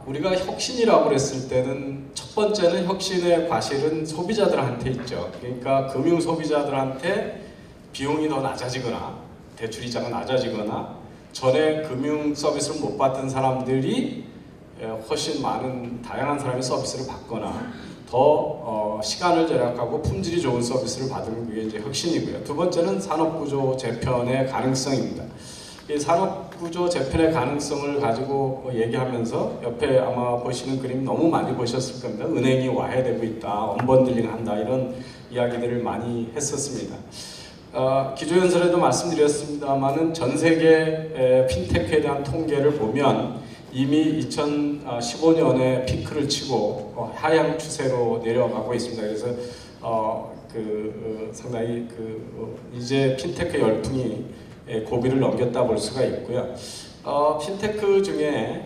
우리가 혁신이라고 그랬을 때는 첫 번째는 혁신의 과실은 소비자들한테 있죠. 그러니까 금융 소비자들한테 비용이 더 낮아지거나 대출 이자가 낮아지거나 전에 금융 서비스를 못 받던 사람들이 훨씬 많은 다양한 사람의 서비스를 받거나 더 시간을 절약하고 품질이 좋은 서비스를 받는 게 이제 혁신이고요. 두 번째는 산업구조 재편의 가능성입니다. 이 산업구조 재편의 가능성을 가지고 얘기하면서 옆에 아마 보시는 그림 너무 많이 보셨을 겁니다. 은행이 와해되고 있다, 언번들링 한다 이런 이야기들을 많이 했었습니다. 기조연설에도 말씀드렸습니다만은 전 세계 핀테크에 대한 통계를 보면 이미 2015년에 피크를 치고 하향 추세로 내려가고 있습니다. 그래서 상당히 이제 핀테크 열풍이 고비를 넘겼다 볼 수가 있고요. 핀테크 중에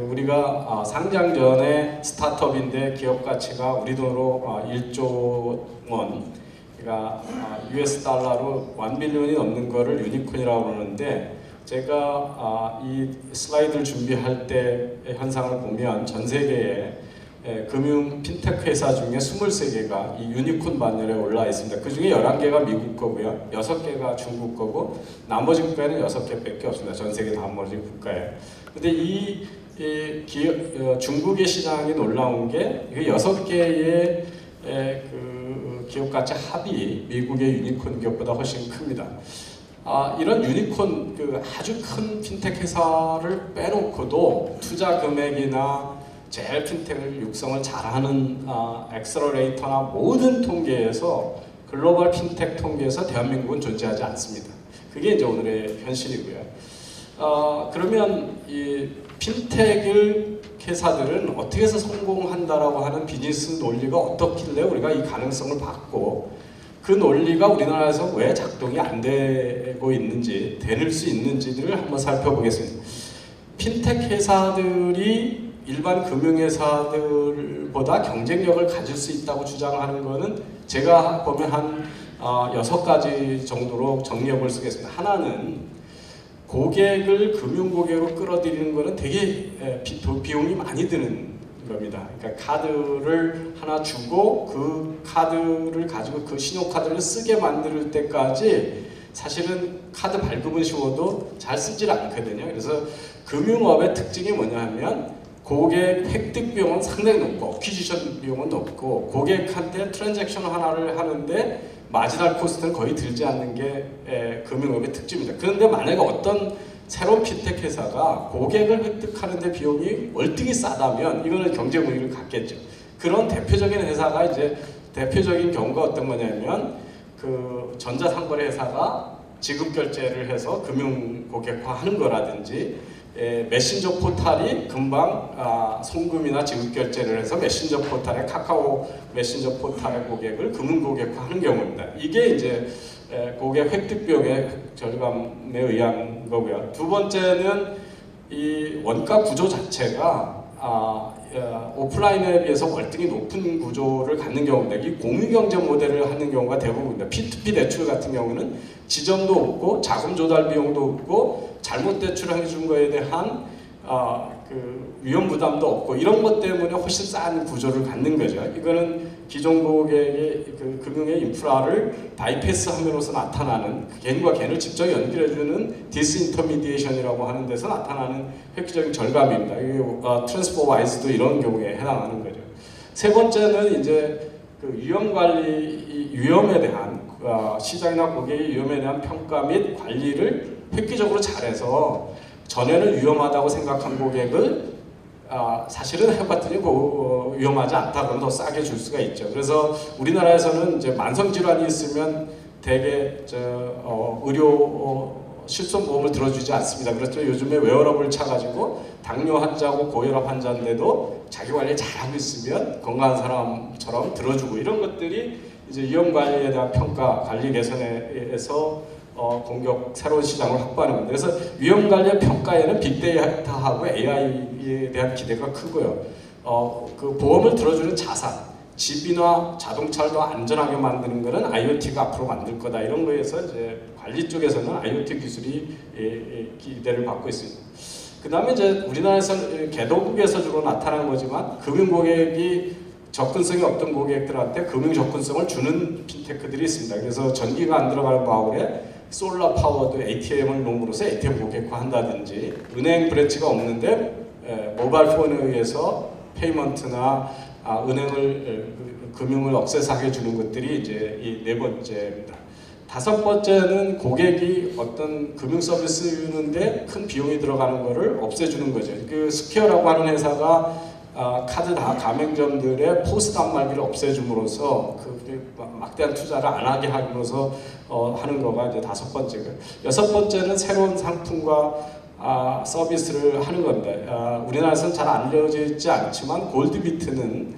우리가 상장 전에 스타트업인데 기업 가치가 우리 돈으로 1조 원, 그러니까 US 달러로 1빌리언이 넘는 거를 유니콘이라고 그러는데, 제가 이 슬라이드를 준비할 때 현상을 보면 전 세계에 금융 핀테크 회사 중에 23개가 이 유니콘 반열에 올라 있습니다. 그 중에 11개가 미국 거고요. 6개가 중국 거고 나머지 국가에는 6개밖에 없습니다. 전 세계 나머지 국가에. 근데 중국의 시장이 놀라운 게 6개의 기업 가치 합이 미국의 유니콘 기업보다 훨씬 큽니다. 이런 유니콘 아주 큰 핀테크 회사를 빼놓고도 투자 금액이나 제일 핀테크 육성을 잘하는 엑셀러레이터나 모든 통계에서 글로벌 핀테크 통계에서 대한민국은 존재하지 않습니다. 그게 이제 오늘의 현실이고요. 그러면 이 핀테크 회사들은 어떻게 해서 성공한다라고 하는 비즈니스 논리가 어떻길래 우리가 이 가능성을 받고 그 논리가 우리나라에서 왜 작동이 안 되고 있는지, 되는 수 있는지를 한번 살펴보겠습니다. 핀테크 회사들이 일반 금융회사들보다 경쟁력을 가질 수 있다고 주장하는 것은 제가 보면 한 6가지 정도로 정리해 볼 수 있겠습니다. 하나는 고객을 금융고객으로 끌어들이는 것은 되게 비용이 많이 드는 겁니다. 그러니까 카드를 하나 주고 그 카드를 가지고 그 신용카드를 쓰게 만들 때까지 사실은 카드 발급은 쉬워도 잘 쓰질 않거든요. 그래서 금융업의 특징이 뭐냐 하면 고객 획득 비용은 상당히 높고 어퀴지션 비용은 높고 고객한테 트랜잭션 하나를 하는데 마지널 코스트는 거의 들지 않는 게 금융업의 특징입니다. 그런데 만약에 어떤 새로운 핀테크 회사가 고객을 획득하는 데 비용이 월등히 싸다면 이거는 경쟁 우위를 갖겠죠. 그런 대표적인 회사가 이제 대표적인 경우가 어떤 거냐면 전자상거래 회사가 지급 결제를 해서 금융 고객화하는 거라든지 메신저 포탈이 금방 송금이나 지급 결제를 해서 메신저 포탈에 카카오 메신저 포탈의 고객을 금융 고객화하는 경우입니다. 이게 이제 고객 획득 비용의 절감에 의한 거고요. 두 번째는 이 원가 구조 자체가 오프라인에 비해서 월등히 높은 구조를 갖는 경우입니다. 이 공유경제 모델을 하는 경우가 대부분입니다. P2P 대출 같은 경우는 지점도 없고 자금 조달 비용도 없고 잘못 대출해 준 거에 대한 위험 부담도 없고 이런 것 때문에 훨씬 싼 구조를 갖는 거죠. 이거는 기존 고객의 금융의 인프라를 바이패스함으로써 나타나는 겐과 겐을 직접 연결해주는 디스인터미디에이션이라고 하는 데서 나타나는 획기적인 절감입니다. 트랜스퍼와이즈도 이런 경우에 해당하는 거죠. 세 번째는 이제 위험 관리, 위험에 대한 시장이나 고객의 위험에 대한 평가 및 관리를 획기적으로 잘해서 전에는 위험하다고 생각한 고객을 사실은 해봤더니 위험하지 않다 그러면 더 싸게 줄 수가 있죠. 그래서 우리나라에서는 이제 만성 질환이 있으면 대개 의료 실손보험을 들어주지 않습니다. 그렇죠. 요즘에 웨어러블 차가지고 당뇨 환자고 고혈압 환자인데도 자기 관리 잘하고 있으면 건강한 사람처럼 들어주고 이런 것들이 이제 위험 관리에 대한 평가, 관리 개선에서 새로운 시장을 확보하는 겁니다. 그래서 위험 관리의 평가에는 빅데이터하고 AI에 대한 기대가 크고요. 보험을 들어주는 자산, 집이나 자동차를 더 안전하게 만드는 것은 IoT가 앞으로 만들 거다. 이런 거에서 이제 관리 쪽에서는 IoT 기술이 기대를 받고 있습니다. 그 다음에 이제 우리나라에서 개도국에서 주로 나타나는 거지만 금융 고객이 접근성이 없던 고객들한테 금융 접근성을 주는 핀테크들이 있습니다. 그래서 전기가 안 들어가는 마을에 솔라 파워드 ATM을 놈으로서 ATM 고객화한다든지 은행 브랜치가 없는데 모바일 폰에 의해서 페이먼트나 은행을 금융을 억세사게 주는 것들이 이제 이 네 번째입니다. 다섯 번째는 고객이 어떤 금융 서비스 주는데 큰 비용이 들어가는 거를 없애주는 거죠. 그 스퀘어라고 하는 회사가 카드 가맹점들의 포스 단말기를 없애줌으로써 그 막대한 투자를 안 하게 함으로써 하는 거가 이제 다섯 번째고, 여섯 번째는 새로운 상품과 서비스를 하는 겁니다. 우리나라에서는 잘 알려지지 않지만 골드비트는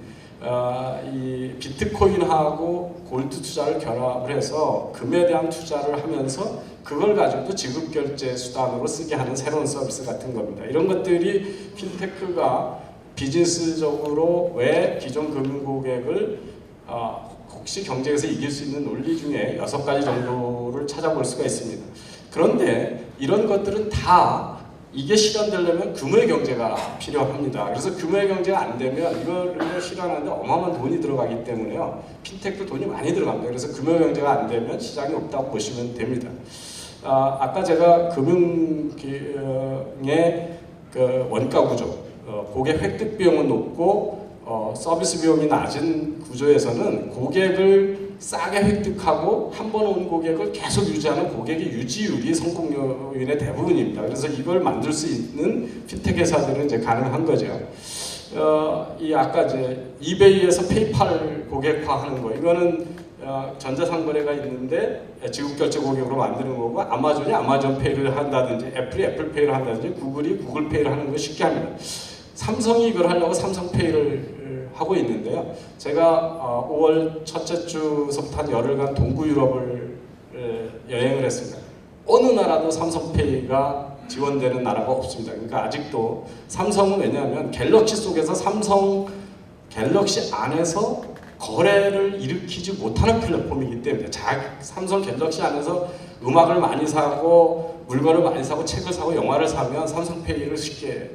이 비트코인하고 골드 투자를 결합을 해서 금에 대한 투자를 하면서 그걸 가지고 지급결제 수단으로 쓰게 하는 새로운 서비스 같은 겁니다. 이런 것들이 핀테크가 비즈니스적으로 왜 기존 금융고객을 혹시 경쟁에서 이길 수 있는 논리 중에 6가지 정도를 찾아볼 수가 있습니다. 그런데 이런 것들은 다 이게 실현되려면 규모의 경제가 필요합니다. 그래서 규모의 경제가 안 되면 이거를 실현하는데 어마어마한 돈이 들어가기 때문에요. 핀텍도 돈이 많이 들어갑니다. 그래서 규모의 경제가 안 되면 시장이 없다고 보시면 됩니다. 아까 제가 금융의 그 원가 구조, 고객 획득 비용은 높고 서비스 비용이 낮은 구조에서는 고객을 싸게 획득하고 한 번 온 고객을 계속 유지하는 고객의 유지율이 성공 요인의 대부분입니다. 그래서 이걸 만들 수 있는 핀텍 회사들은 이제 가능한 거죠. 이 아까 이제 이베이에서 페이팔 고객화하는 거, 이거는 전자상거래가 있는데 지급결제 고객으로 만드는 거고, 아마존이 아마존페이를 한다든지 애플이 애플페이를 한다든지 구글이 구글페이를 하는 거 쉽게 합니다. 삼성이 이걸 하려고 삼성페이를 하고 있는데요. 제가 5월 첫째 주부터 한 열흘간 동구 유럽을 여행을 했습니다. 어느 나라도 삼성페이가 지원되는 나라가 없습니다. 그러니까 아직도 삼성은, 왜냐하면 갤럭시 속에서 삼성 갤럭시 안에서 거래를 일으키지 못하는 플랫폼이기 때문에, 삼성 갤럭시 안에서 음악을 많이 사고 물건을 많이 사고 책을 사고 영화를 사면 삼성페이를 쉽게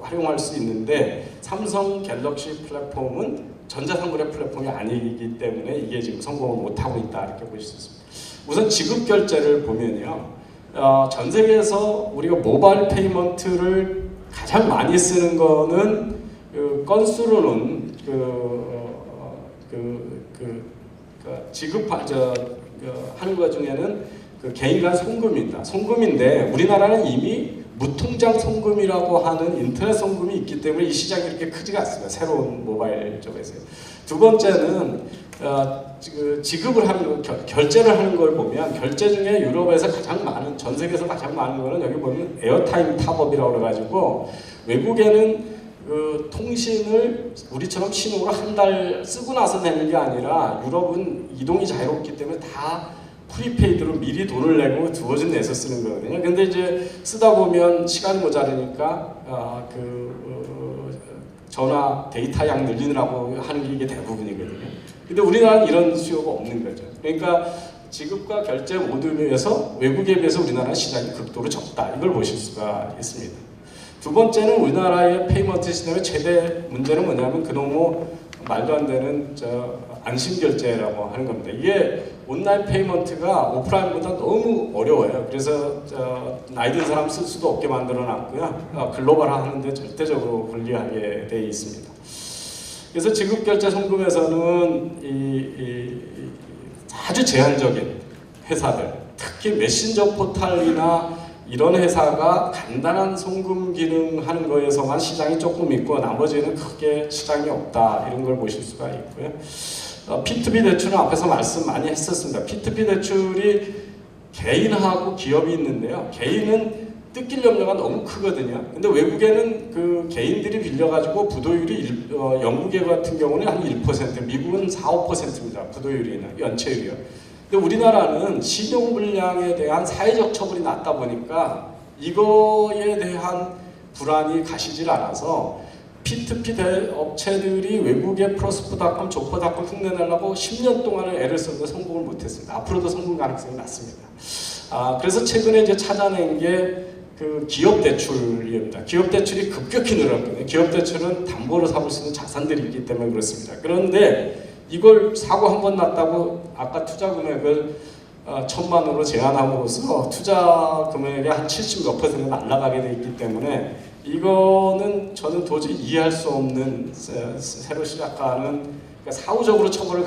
활용할 수 있는데, 삼성 갤럭시 플랫폼은 전자상거래 플랫폼이 아니기 때문에 이게 지금 성공을 못하고 있다, 이렇게 보실 수 있습니다. 우선 지급결제를 보면요, 전 세계에서 우리가 모바일 페이먼트를 가장 많이 쓰는 거는 건수로는 하는 것 중에는 개인 간 송금입니다. 송금인데 우리나라는 이미 무통장 송금이라고 하는 인터넷 송금이 있기 때문에 이 시장이 이렇게 크지가 않습니다. 새로운 모바일 쪽에서요. 두 번째는 지급을 하는 거, 결제를 하는 걸 보면, 결제 중에 유럽에서 가장 많은, 전 세계에서 가장 많은 거는 여기 보면 에어타임 탑업이라고 그래가지고, 외국에는 통신을 우리처럼 신호로 한 달 쓰고 나서 내는 게 아니라, 유럽은 이동이 자유롭기 때문에 다 프리페이드로 미리 돈을 내고 두어진 내서 쓰는 거거든요. 근데 이제 쓰다 보면 시간이 모자라니까 전화 데이터 양 늘리느라고 하는 게 이게 대부분이거든요. 근데 우리나라는 이런 수요가 없는 거죠. 그러니까 지급과 결제 모두에서 외국에 비해서 우리나라 시장이 극도로 적다, 이걸 보실 수가 있습니다. 두 번째는 우리나라의 페이먼트 시스템의 최대 문제는 뭐냐면 그놈의 말도 안 되는 안심결제라고 하는 겁니다. 이게 온라인 페이먼트가 오프라인보다 너무 어려워요. 그래서 나이 든 사람 쓸 수도 없게 만들어 놨고요. 글로벌화하는데 절대적으로 불리하게 되어 있습니다. 그래서 지급결제 송금에서는 아주 제한적인 회사들, 특히 메신저 포털이나 이런 회사가 간단한 송금 기능 하는 거에서만 시장이 조금 있고, 나머지는 크게 시장이 없다, 이런 걸 보실 수가 있고요. P2P 대출은 앞에서 말씀 많이 했었습니다. P2P 대출이 개인하고 기업이 있는데요. 개인은 뜯길 염려가 너무 크거든요. 근데 외국에는 그 개인들이 빌려가지고 부도율이 영국의 같은 경우는 한 1%, 미국은 4~5%입니다. 부도율이나 연체율이요. 근데 우리나라는 신용불량에 대한 사회적 처벌이 낮다 보니까 이거에 대한 불안이 가시질 않아서 P2P 업체들이 외국의 프로스프닷컴, 조퍼닷컴 흉내내려고 10년 동안을 애를 썼는데 성공을 못했습니다. 앞으로도 성공 가능성이 낮습니다. 그래서 최근에 이제 찾아낸 게 그 기업 대출입니다. 기업 대출이 급격히 늘었거든요. 기업 대출은 담보로 삼을 수 있는 자산들이 있기 때문에 그렇습니다. 그런데 이걸 사고 한 번 났다고 아까 투자 금액을 1,000만 원으로 제한함으로써 투자 금액의 한 70 몇 %가 날아가게 돼 있기 때문에 이거는 저는 도저히 이해할 수 없는 새로 시작하는, 그러니까 사후적으로 처벌을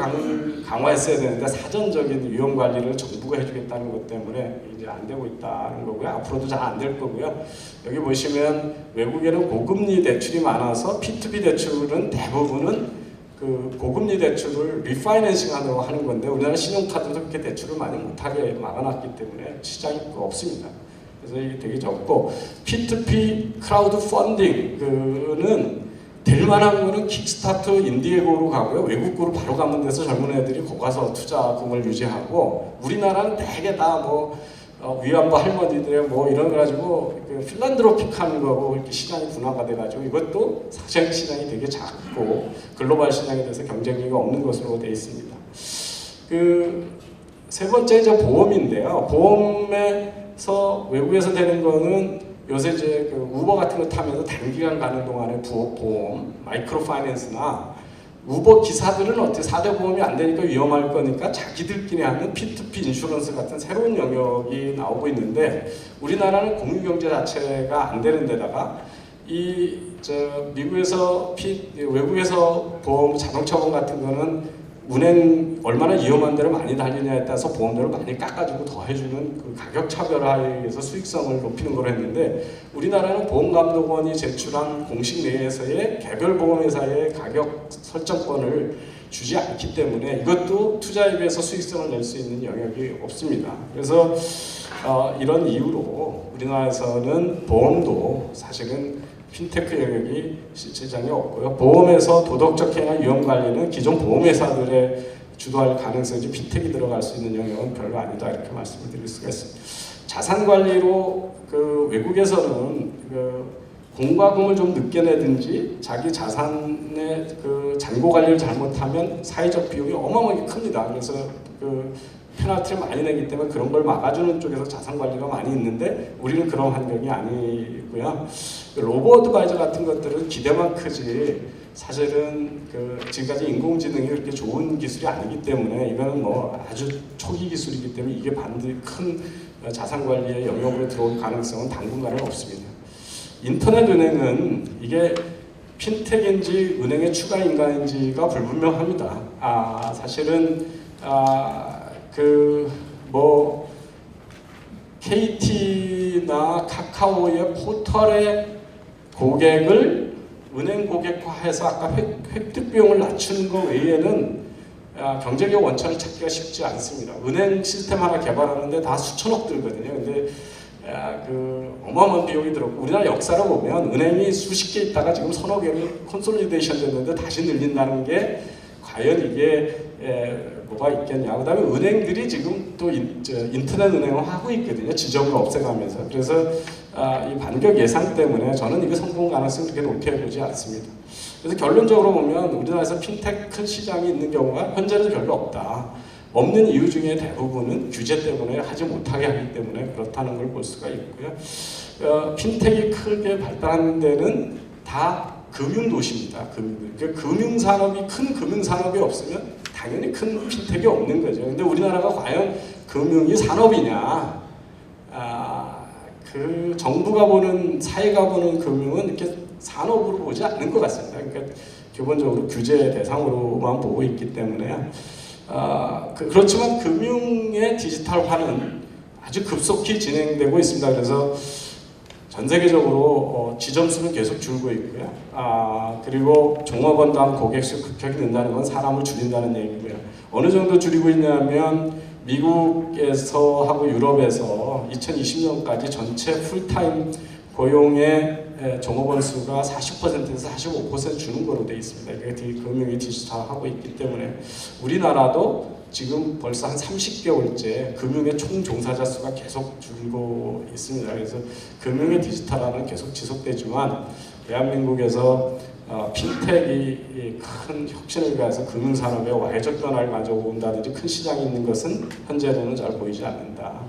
강화했어야 되는데 사전적인 위험 관리를 정부가 해주겠다는 것 때문에 이제 안 되고 있다는 거고요. 앞으로도 잘 안 될 거고요. 여기 보시면 외국에는 고금리 대출이 많아서 P2P 대출은 대부분은 그 고금리 대출을 리파이낸싱하려고 하는 건데 우리나라 신용카드도 그렇게 대출을 많이 못하게 막아놨기 때문에 시장이 없습니다. 그래서 이게 되게 적고, P2P 크라우드 펀딩 될 만한 거는 킥스타트, 인디에고로 가고요. 외국으로 바로 가는 데서 젊은 애들이 거기 가서 투자금을 유지하고, 우리나라는 되게 다 위안부 할머니들 이런 거 가지고 그 필란드로픽하는 거고 이렇게 시장이 분화가 돼가지고 이것도 사실 시장이 되게 작고 글로벌 시장에 대해서 경쟁력이 없는 것으로 되어 있습니다. 세 번째 이제 보험인데요. 보험에서 외국에서 되는 거는 요새 이제 그 우버 같은 거 타면서 단기간 가는 동안에 보험, 마이크로 파이낸스나 우버 기사들은 어떻게 4대 보험이 안 되니까 위험할 거니까 자기들끼리 하는 P2P 인슈런스 같은 새로운 영역이 나오고 있는데, 우리나라는 공유경제 자체가 안 되는 데다가 미국에서 외국에서 보험, 자동차 보험 같은 거는 운행 얼마나 위험한 데를 많이 달리냐에 따라서 보험료를 많이 깎아주고 더 해주는 그 가격 차별화에 의해서 수익성을 높이는 걸 했는데, 우리나라는 보험감독원이 제출한 공식 내에서의 개별 보험회사의 가격 설정권을 주지 않기 때문에 이것도 투자에 비해서 수익성을 낼 수 있는 영역이 없습니다. 그래서 이런 이유로 우리나라에서는 보험도 사실은 핀테크 영역이 시장이 없고요. 보험에서 도덕적 해나 위험 관리는 기존 보험회사들의 주도할 가능성이 핀테크이 들어갈 수 있는 영역은 별로 아니다, 이렇게 말씀을 드릴 수가 있습니다. 자산 관리로 외국에서는 공과금을 좀 늦게 내든지 자기 자산의 잔고 관리를 잘못하면 사회적 비용이 어마어마하게 큽니다. 그래서 페널티를 많이 내기 때문에 그런 걸 막아주는 쪽에서 자산 관리가 많이 있는데 우리는 그런 환경이 아니고요. 로보 어드바이저 같은 것들은 기대만 크지 사실은 지금까지 인공지능이 그렇게 좋은 기술이 아니기 때문에 이거는 아주 초기 기술이기 때문에 이게 반드시 큰 자산 관리의 영역으로 들어올 가능성은 당분간은 없습니다. 인터넷 은행은 이게 핀텍인지 은행의 추가 인가인지가 불분명합니다. 사실은 KT나 카카오의 포털의 고객을 은행 고객화해서 아까 획득 비용을 낮추는 것 외에는 경제적 원천을 찾기가 쉽지 않습니다. 은행 시스템 하나 개발하는데 다 수천억 들거든요. 근데 어마어마한 비용이 들었고, 우리나라 역사를 보면 은행이 수십 개 있다가 지금 서너 개를 콘솔리데이션 됐는데 다시 늘린다는 게 과연 이게 뭐가 있겠냐. 그 다음에 은행들이 지금 또 인터넷 은행을 하고 있거든요. 지점을 없애가면서. 그래서 이 반격 예상 때문에 저는 이게 성공 가능성이 그렇게 높게 보지 않습니다. 그래서 결론적으로 보면 우리나라에서 핀테크 시장이 있는 경우가 현재는 별로 없다. 없는 이유 중에 대부분은 규제 때문에 하지 못하게 하기 때문에 그렇다는 걸 볼 수가 있고요. 핀텍이 크게 발달하는 데는 다 금융도시입니다. 금융산업이, 큰 금융산업이 없으면 당연히 큰 핀텍이 없는 거죠. 근데 우리나라가 과연 금융이 산업이냐? 정부가 보는, 사회가 보는 금융은 이렇게 산업으로 보지 않는 것 같습니다. 그러니까 기본적으로 규제 대상으로만 보고 있기 때문에 그렇지만 금융의 디지털화는 아주 급속히 진행되고 있습니다. 그래서 전 세계적으로 지점 수는 계속 줄고 있고요. 그리고 종업원당 고객 수 급격히 는다는 건 사람을 줄인다는 얘기고요. 어느 정도 줄이고 있냐면 미국에서 하고 유럽에서 2020년까지 전체 풀타임 고용의 종업원 수가 40%에서 45% 주는 거로 되어 있습니다. 이게 금융이 디지털화하고 있기 때문에 우리나라도 지금 벌써 한 30개월째 금융의 총 종사자 수가 계속 줄고 있습니다. 그래서 금융의 디지털화는 계속 지속되지만 대한민국에서 핀텍이 큰 혁신을 가해서 금융산업에 와해적 변화를 가져온다든지 큰 시장이 있는 것은 현재로는 잘 보이지 않는다.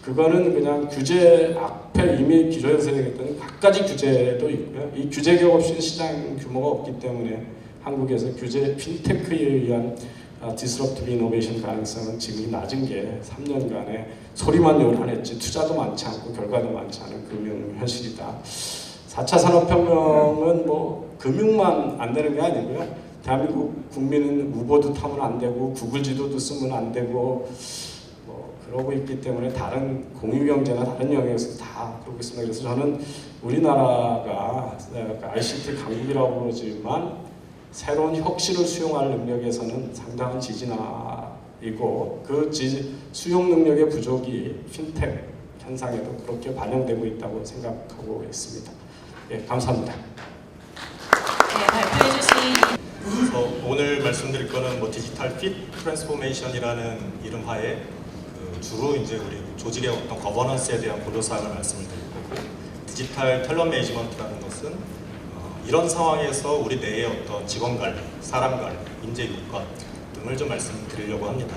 그거는 그냥 규제 앞에 이미 기존에서 얘기했던 각가지 규제도 있고요. 이 규제 개혁 없이는 시장 규모가 없기 때문에 한국에서 규제 핀테크에 의한 디스럽티브 이노베이션 가능성은 지금이 낮은 게 3년간에 소리만 요란했지 투자도 많지 않고 결과도 많지 않은 금융 현실이다. 4차 산업혁명은 뭐 금융만 안 되는 게 아니고요. 대한민국 국민은 우버도 타면 안 되고 구글 지도도 쓰면 안 되고 뭐 그러고 있기 때문에 다른 공유경제나 다른 영역에서 다 그러고 있습니다. 그래서 저는 우리나라가 ICT 강국이라고 그러지만 새로운 혁신을 수용할 능력에서는 상당한 지진아이고 그 수용 능력의 부족이 핀텍 현상에도 그렇게 반영되고 있다고 생각하고 있습니다. 예, 감사합니다. 네, 발표해 주신 그래서 오늘 말씀드릴 거는 뭐 디지털 핏 트랜스포메이션이라는 이름하에 주로 이제 우리 조직의 어떤 거버넌스에 대한 보도사항을 말씀을 드릴 거고, 디지털 탤런트 매니지먼트라는 것은 이런 상황에서 우리 내의 어떤 직원 관리, 사람 관리, 인재 육관 등을 좀 말씀드리려고 합니다.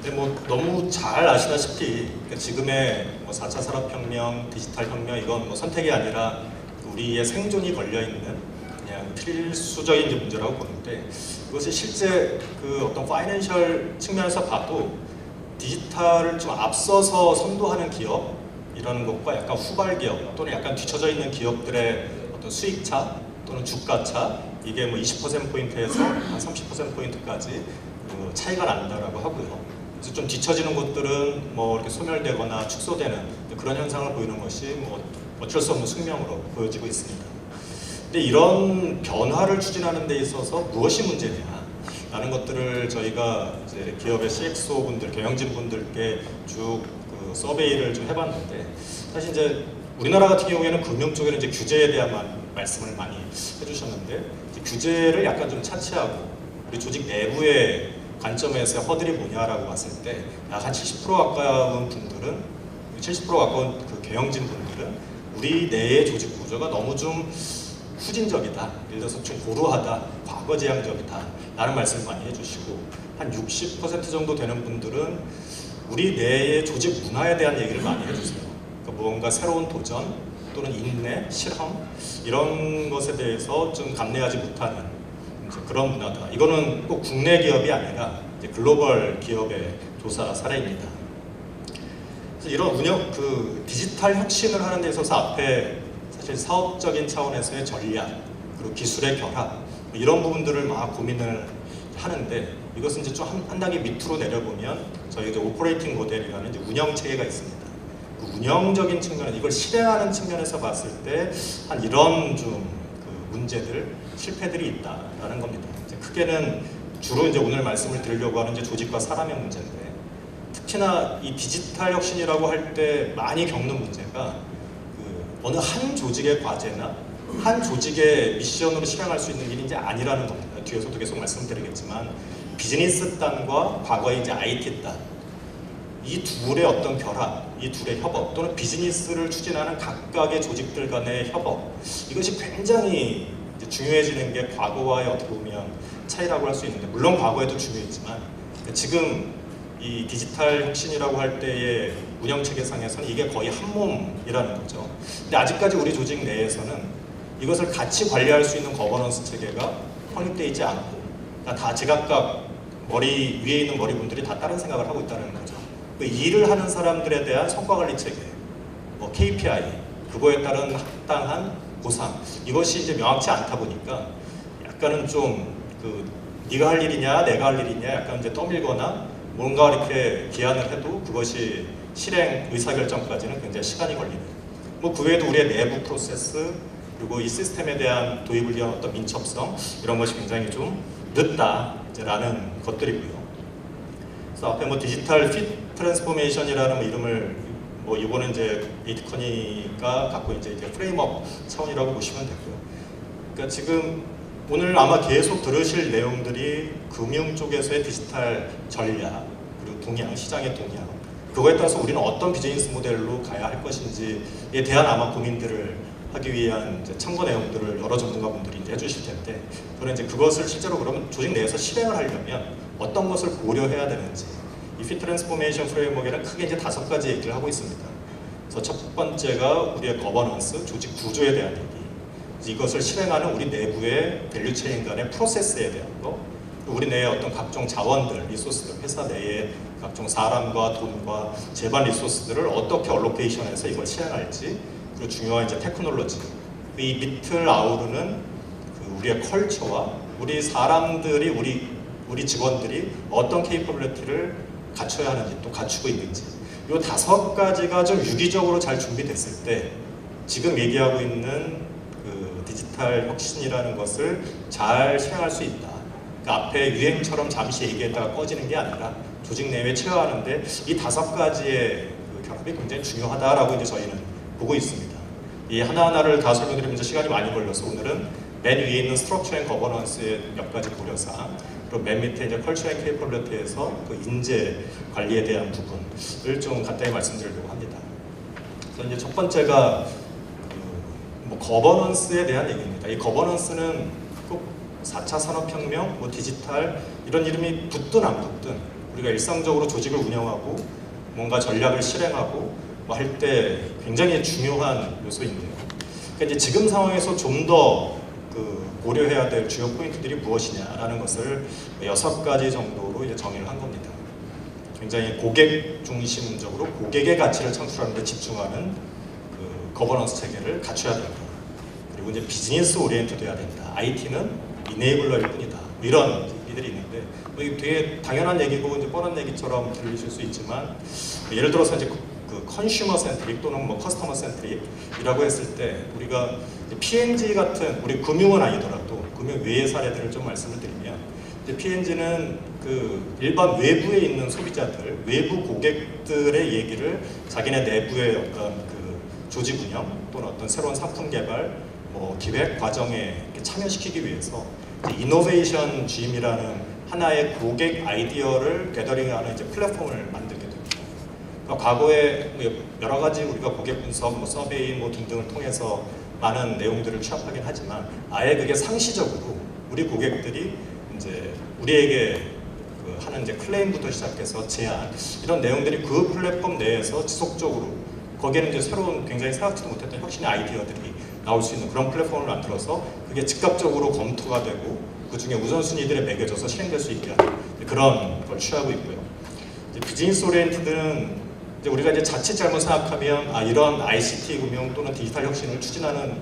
근데 뭐 너무 잘 아시다시피 지금의 뭐 4차 산업혁명, 디지털 혁명 이건 뭐 선택이 아니라 우리의 생존이 걸려 있는 그냥 필수적인 이제 문제라고 보는데, 이것이 실제 그 어떤 파이낸셜 측면에서 봐도 디지털을 좀 앞서서 선도하는 기업이라는 것과 약간 후발 기업 또는 약간 뒤처져 있는 기업들의 어떤 수익차 또는 주가차, 이게 뭐 20%포인트에서 한 30%포인트까지 그 차이가 난다라고 하고요. 그래서 좀 뒤처지는 곳들은 뭐 이렇게 소멸되거나 축소되는 그런 현상을 보이는 것이 뭐 어쩔 수 없는 숙명으로 보여지고 있습니다. 근데 이런 변화를 추진하는 데 있어서 무엇이 문제냐라는 것들을 저희가 이제 기업의 CXO 분들, 경영진 분들께 쭉 그 서베이를 좀 해봤는데, 사실 이제 우리나라 같은 경우에는 금융 쪽에는 이제 규제에 대한 말씀을 많이 해주셨는데, 규제를 약간 좀 차치하고 우리 조직 내부의 관점에서의 허들이 뭐냐라고 봤을 때 약 한 70% 가까운 분들은 70% 가까운 그 경영진 분들은 우리 내의 조직 구조가 너무 좀 후진적이다, 예를 들어서 좀 고루하다, 과거지향적이다 라는 말씀을 많이 해주시고, 한 60% 정도 되는 분들은 우리 내의 조직 문화에 대한 얘기를 많이 해주세요. 그러니까 무언가 새로운 도전 또는 인내, 실험 이런 것에 대해서 좀 감내하지 못하는 이제 그런 문화다. 이거는 꼭 국내 기업이 아니라 이제 글로벌 기업의 조사 사례입니다. 그래서 이런 그 디지털 혁신을 하는 데 있어서 앞에 사실 사업적인 차원에서의 전략 그리고 기술의 결합 이런 부분들을 막 고민을 하는데, 이것은 이제 좀 한 단계 밑으로 내려보면 저희 이제 오퍼레이팅 모델이라는 이제 운영 체계가 있습니다. 그 운영적인 측면에서 이걸 실행하는 측면에서 봤을 때 한 이런 좀 그 문제들, 실패들이 있다라는 겁니다. 이제 크게는 주로 이제 오늘 말씀을 드리려고 하는 이제 조직과 사람의 문제인데, 특히나 이 디지털 혁신이라고 할 때 많이 겪는 문제가 그 어느 한 조직의 과제나 한 조직의 미션으로 실행할 수 있는 일이 이제 아니라는 겁니다. 뒤에서도 계속 말씀드리겠지만 비즈니스 단과 과거의 이제 IT 단, 이 둘의 어떤 결합, 이 둘의 협업 또는 비즈니스를 추진하는 각각의 조직들 간의 협업, 이것이 굉장히 이제 중요해지는 게 과거와의 어떻게 보면 차이라고 할 수 있는데, 물론 과거에도 중요했지만 지금 이 디지털 혁신이라고 할 때의 운영 체계상에서는 이게 거의 한 몸이라는 거죠. 근데 아직까지 우리 조직 내에서는 이것을 같이 관리할 수 있는 거버넌스 체계가 확립되어 있지 않고, 다 제각각 머리 위에 있는 머리분들이 다 다른 생각을 하고 있다는 거죠. 그 일을 하는 사람들에 대한 성과 관리 체계, 뭐 KPI, 그거에 따른 합당한 보상, 이것이 이제 명확치 않다 보니까 약간은 좀 그 네가 할 일이냐 내가 할 일이냐 약간 이제 떠밀거나 뭔가 이렇게 기한을 해도 그것이 실행 의사결정까지는 굉장히 시간이 걸리는, 뭐 그 외에도 우리의 내부 프로세스 그리고 이 시스템에 대한 도입을 위한 어떤 민첩성 이런 것이 굉장히 좀 늦다라는 것들이고요. 그래서 앞에 뭐 디지털 핏 트랜스포메이션이라는 뭐 이름을 뭐 이거는 이제 에이트커니가 갖고 이제 프레임업 차원이라고 보시면 되고요. 그러니까 지금 오늘 아마 계속 들으실 내용들이 금융 쪽에서의 디지털 전략 그리고 동향, 시장의 동향, 그거에 따라서 우리는 어떤 비즈니스 모델로 가야 할 것인지에 대한 아마 고민들을 하기 위한 이제 참고 내용들을 여러 전문가분들이 이제 해주실 텐데, 저는 이제 그것을 실제로 그러면 조직 내에서 실행을 하려면 어떤 것을 고려해야 되는지, 이 fit transformation 프레임워크에는 크게 이제 5가지 얘기를 하고 있습니다. 그래서 첫 번째가 우리의 거버넌스, 조직 구조에 대한 얘기. 이것을 실행하는 우리 내부의 밸류체인 간의 프로세스에 대한 거. 우리 내의 어떤 각종 자원들, 리소스들, 회사 내의 각종 사람과 돈과 재반 리소스들을 어떻게 얼로케이션해서 이걸 실행할지, 그리고 중요한 이제 테크놀로지. 이 밑을 아우르는 그 우리의 컬처와 우리 사람들이 우리 직원들이 어떤 케이퍼빌리티를 갖춰야 하는지 또 갖추고 있는지 이 5가지가 좀 유기적으로 잘 준비됐을 때 지금 얘기하고 있는 그 디지털 혁신이라는 것을 잘 실행할 수 있다. 그 앞에 유행처럼 잠시 얘기했다가 꺼지는 게 아니라 조직 내에 체화하는데 이 5가지의 그 결합이 굉장히 중요하다라고 이제 저희는 보고 있습니다. 이 하나하나를 다 설명드리면 시간이 많이 걸려서 오늘은 맨 위에 있는 스트럭처 앤 거버넌스의 몇 가지 고려사항, 그리고 맨 밑에 이제 컬처 앤 케이퍼빌리티에서 그 인재 관리에 대한 부분을 좀 간단히 말씀드리려고 합니다. 그래서 이제 첫 번째가 뭐 거버넌스에 대한 얘기입니다. 이 거버넌스는 꼭 4차 산업혁명, 뭐 디지털 이런 이름이 붙든 안 붙든 우리가 일상적으로 조직을 운영하고 뭔가 전략을 실행하고 뭐 할 때 굉장히 중요한 요소인데요. 그러니까 이제 지금 상황에서 좀 더 고려해야 될 주요 포인트들이 무엇이냐라는 것을 6가지 정도로 이제 정의를 한 겁니다. 굉장히 고객 중심적으로 고객의 가치를 창출하는 데 집중하는 그 거버넌스 체계를 갖춰야 된다. 그리고 이제 비즈니스 오리엔트돼야 된다. IT는 이네이블러일 뿐이다. 이런 얘기들이 있는데 뭐 이게 되게 당연한 얘기고 이제 뻔한 얘기처럼 들리실 수 있지만 예를 들어서 이제 그 컨슈머 센트릭 또는 뭐 커스터머 센트릭이라고 했을 때 우리가 P&G 같은 우리 금융은 아니더라도 금융 외의 사례들을 좀 말씀을 드리면 이제 P&G는 그 일반 외부에 있는 소비자들, 외부 고객들의 얘기를 자기네 내부의 어떤 그 조직 운영 또는 어떤 새로운 상품 개발, 뭐 기획 과정에 참여시키기 위해서 이노베이션 GM이라는 하나의 고객 아이디어를 게더링하는 이제 플랫폼을 만들게 됩니다. 그러니까 과거에 여러 가지 우리가 고객 분석, 뭐 서베이 뭐 등등을 통해서 많은 내용들을 취합하긴 하지만 아예 그게 상시적으로 우리 고객들이 이제 우리에게 그 하는 이제 클레임부터 시작해서 제안 이런 내용들이 그 플랫폼 내에서 지속적으로 거기에는 이제 새로운 굉장히 생각지도 못했던 혁신의 아이디어들이 나올 수 있는 그런 플랫폼을 만들어서 그게 즉각적으로 검토가 되고 그 중에 우선순위들에 매겨져서 실행될 수 있게 하는 그런 걸 취하고 있고요. 이제 비즈니스 오리엔티드는 이제 우리가 이제 자칫 잘못 생각하면 이런 ICT 금융 또는 디지털 혁신을 추진하는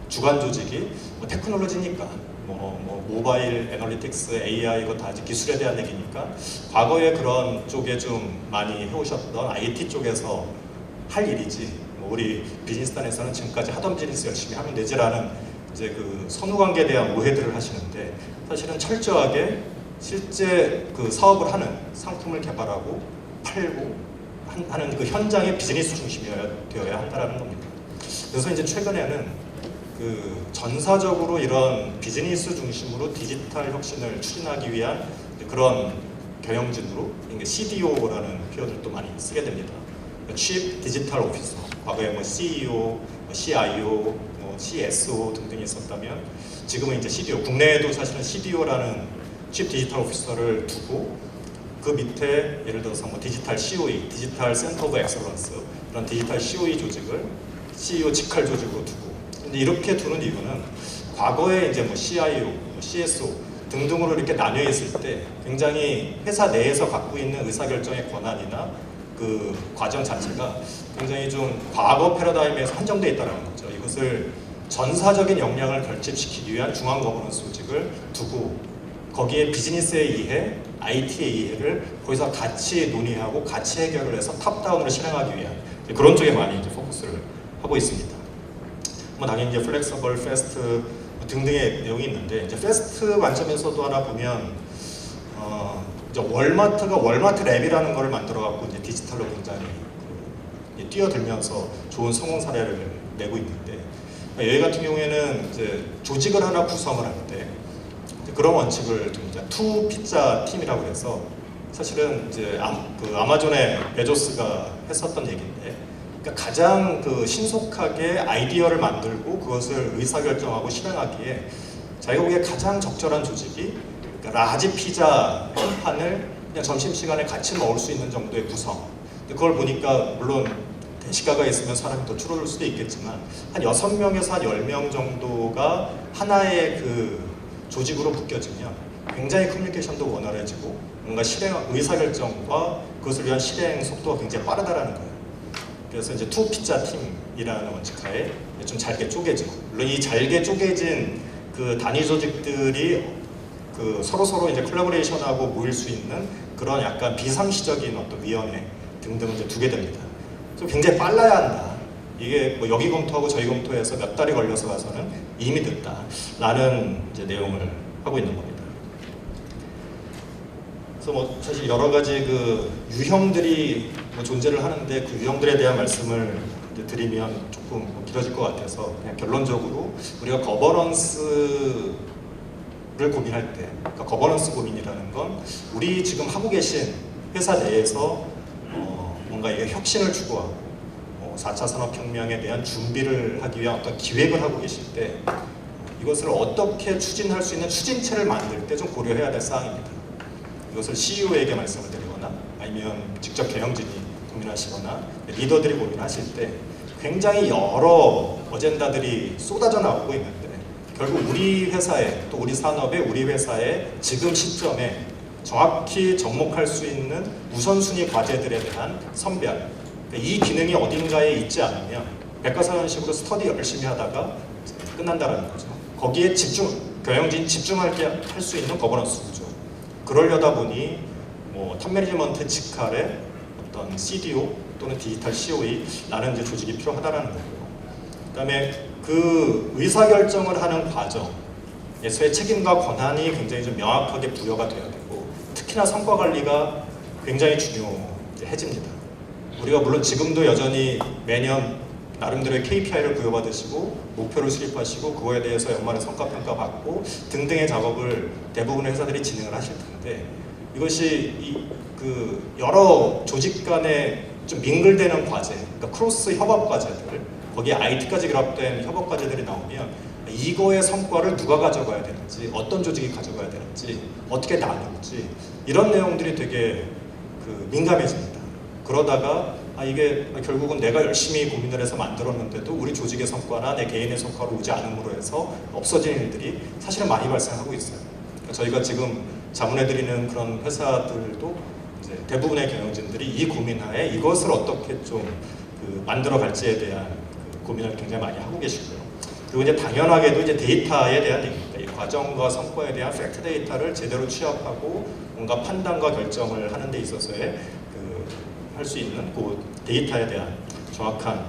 주관 조직이 뭐 테크놀로지니까 뭐 모바일 애널리틱스, AI 이거 다 이제 기술에 대한 얘기니까 과거에 그런 쪽에 좀 많이 해오셨던 IT 쪽에서 할 일이지 뭐 우리 비즈니스단에서는 지금까지 하던 비즈니스 열심히 하면 되지라는 이제 그 선후관계에 대한 오해들을 하시는데 사실은 철저하게 실제 그 사업을 하는 상품을 개발하고 팔고 하는 그 현장의 비즈니스 중심이어야 한다라는 겁니다. 그래서 이제 최근에는 그 전사적으로 이런 비즈니스 중심으로 디지털 혁신을 추진하기 위한 그런 경영진으로 CDO라는 표현을 또 많이 쓰게 됩니다. Chief Digital Officer, 과거에 뭐 CEO, 뭐 CIO, 뭐 CSO 등등이 있었다면 지금은 이제 CDO, 국내에도 사실은 CDO라는 Chief Digital Officer를 두고 그 밑에 예를 들어서 뭐 디지털 COE, 디지털 센터 오브 엑셀런스 이런 디지털 COE 조직을 CEO 직할 조직으로 두고 근데 이렇게 두는 이유는 과거에 이제 뭐 CIO, 뭐 CSO 등등으로 이렇게 나뉘어 있을 때 굉장히 회사 내에서 갖고 있는 의사결정의 권한이나 그 과정 자체가 굉장히 좀 과거 패러다임에서 한정되어 있다는 거죠. 이것을 전사적인 역량을 결집시키기 위한 중앙 거버넌스 조직을 두고 거기에 비즈니스의 이해, IT의 이해를 거기서 같이 논의하고 같이 해결을 해서 탑다운으로 실행하기 위한 그런 쪽에 많이 이제 포커스를 하고 있습니다. 뭐 당연히 이제 플렉서블, 패스트 등등의 내용이 있는데 이제 패스트 관점에서도 하나 보면 이제 월마트가 월마트 랩이라는 걸 만들어 갖고 이제 디지털로 굉장히 뛰어들면서 좋은 성공 사례를 내고 있는데 여기 같은 경우에는 이제 조직을 하나 구성을 할 때 그런 원칙을 좀 이제 투 피자 팀이라고 해서 사실은 이제 아마존의 베조스가 했었던 얘기인데 그러니까 가장 그 신속하게 아이디어를 만들고 그것을 의사결정하고 실행하기에 자기가 보기에 가장 적절한 조직이 그러니까 라지 피자 한 판을 그냥 점심시간에 같이 먹을 수 있는 정도의 구성. 근데 그걸 보니까 물론 대식가가 있으면 사람이 더 줄어들 수도 있겠지만 한 6명에서 한 10명 정도가 하나의 그 조직으로 묶여지면 굉장히 커뮤니케이션도 원활해지고 뭔가 의사결정과 그것을 위한 실행 속도가 굉장히 빠르다라는 거예요. 그래서 이제 투 피자 팀이라는 원칙하에 좀 잘게 쪼개지고, 물론 이 잘게 쪼개진 그 단위 조직들이 그 서로 이제 콜라보레이션하고 모일 수 있는 그런 약간 비상시적인 어떤 위원회 등등을 이제 두게 됩니다. 그래서 굉장히 빨라야 한다. 이게 뭐 여기 검토하고 저희 검토해서 몇 달이 걸려서 가서는 이미 됐다라는 이제 내용을 하고 있는 겁니다. 그래서 뭐 사실 여러 가지 그 유형들이 뭐 존재를 하는데 그 유형들에 대한 말씀을 이제 드리면 조금 뭐 길어질 것 같아서 그냥 결론적으로 우리가 거버넌스를 고민할 때, 그러니까 거버넌스 고민이라는 건 우리 지금 하고 계신 회사 내에서 뭔가 이게 혁신을 추구하고 4차 산업혁명에 대한 준비를 하기 위한 어떤 기획을 하고 계실 때 이것을 어떻게 추진할 수 있는 추진체를 만들 때 좀 고려해야 될 사항입니다. 이것을 CEO에게 말씀을 드리거나 아니면 직접 경영진이 고민하시거나 리더들이 고민하실 때 굉장히 여러 어젠다들이 쏟아져 나오고 있는데 결국 우리 회사에 또 우리 산업에 우리 회사의 지금 시점에 정확히 접목할 수 있는 우선순위 과제들에 대한 선별, 이 기능이 어딘가에 있지 않으면 백과사전식으로 스터디 열심히 하다가 끝난다라는 거죠. 거기에 경영진 집중하게 할 수 있는 거버넌스 구조. 그러려다 보니 뭐 탑 매니지먼트 직할의 어떤 CDO 또는 디지털 COE라는 이제 조직이 필요하다라는 거고요. 그다음에 그 의사결정을 하는 과정에서의 책임과 권한이 굉장히 좀 명확하게 부여가 돼야 되고 특히나 성과 관리가 굉장히 중요해집니다. 우리가 물론 지금도 여전히 매년 나름대로의 KPI를 부여받으시고 목표를 수립하시고 그거에 대해서 연말에 성과평가 받고 등등의 작업을 대부분의 회사들이 진행을 하실 텐데 이것이 그 여러 조직 간에 좀 밍글되는 과제, 그러니까 크로스 협업 과제들, 거기에 IT까지 결합된 협업 과제들이 나오면 이거의 성과를 누가 가져가야 되는지, 어떤 조직이 가져가야 되는지, 어떻게 나눌지 이런 내용들이 되게 그 민감해집니다. 그러다가 이게 결국은 내가 열심히 고민을 해서 만들었는데도 우리 조직의 성과나 내 개인의 성과로 오지 않음으로 해서 없어지는 일들이 사실은 많이 발생하고 있어요. 그러니까 저희가 지금 자문해드리는 그런 회사들도 이제 대부분의 경영진들이 이 고민하에 이것을 어떻게 좀 만들어 갈지에 대한 고민을 굉장히 많이 하고 계시고요. 그리고 이제 당연하게도 이제 데이터에 대한 얘기입니다. 이 과정과 성과에 대한 팩트 데이터를 제대로 취합하고 뭔가 판단과 결정을 하는 데 있어서의 할 수 있는 그 데이터에 대한 정확한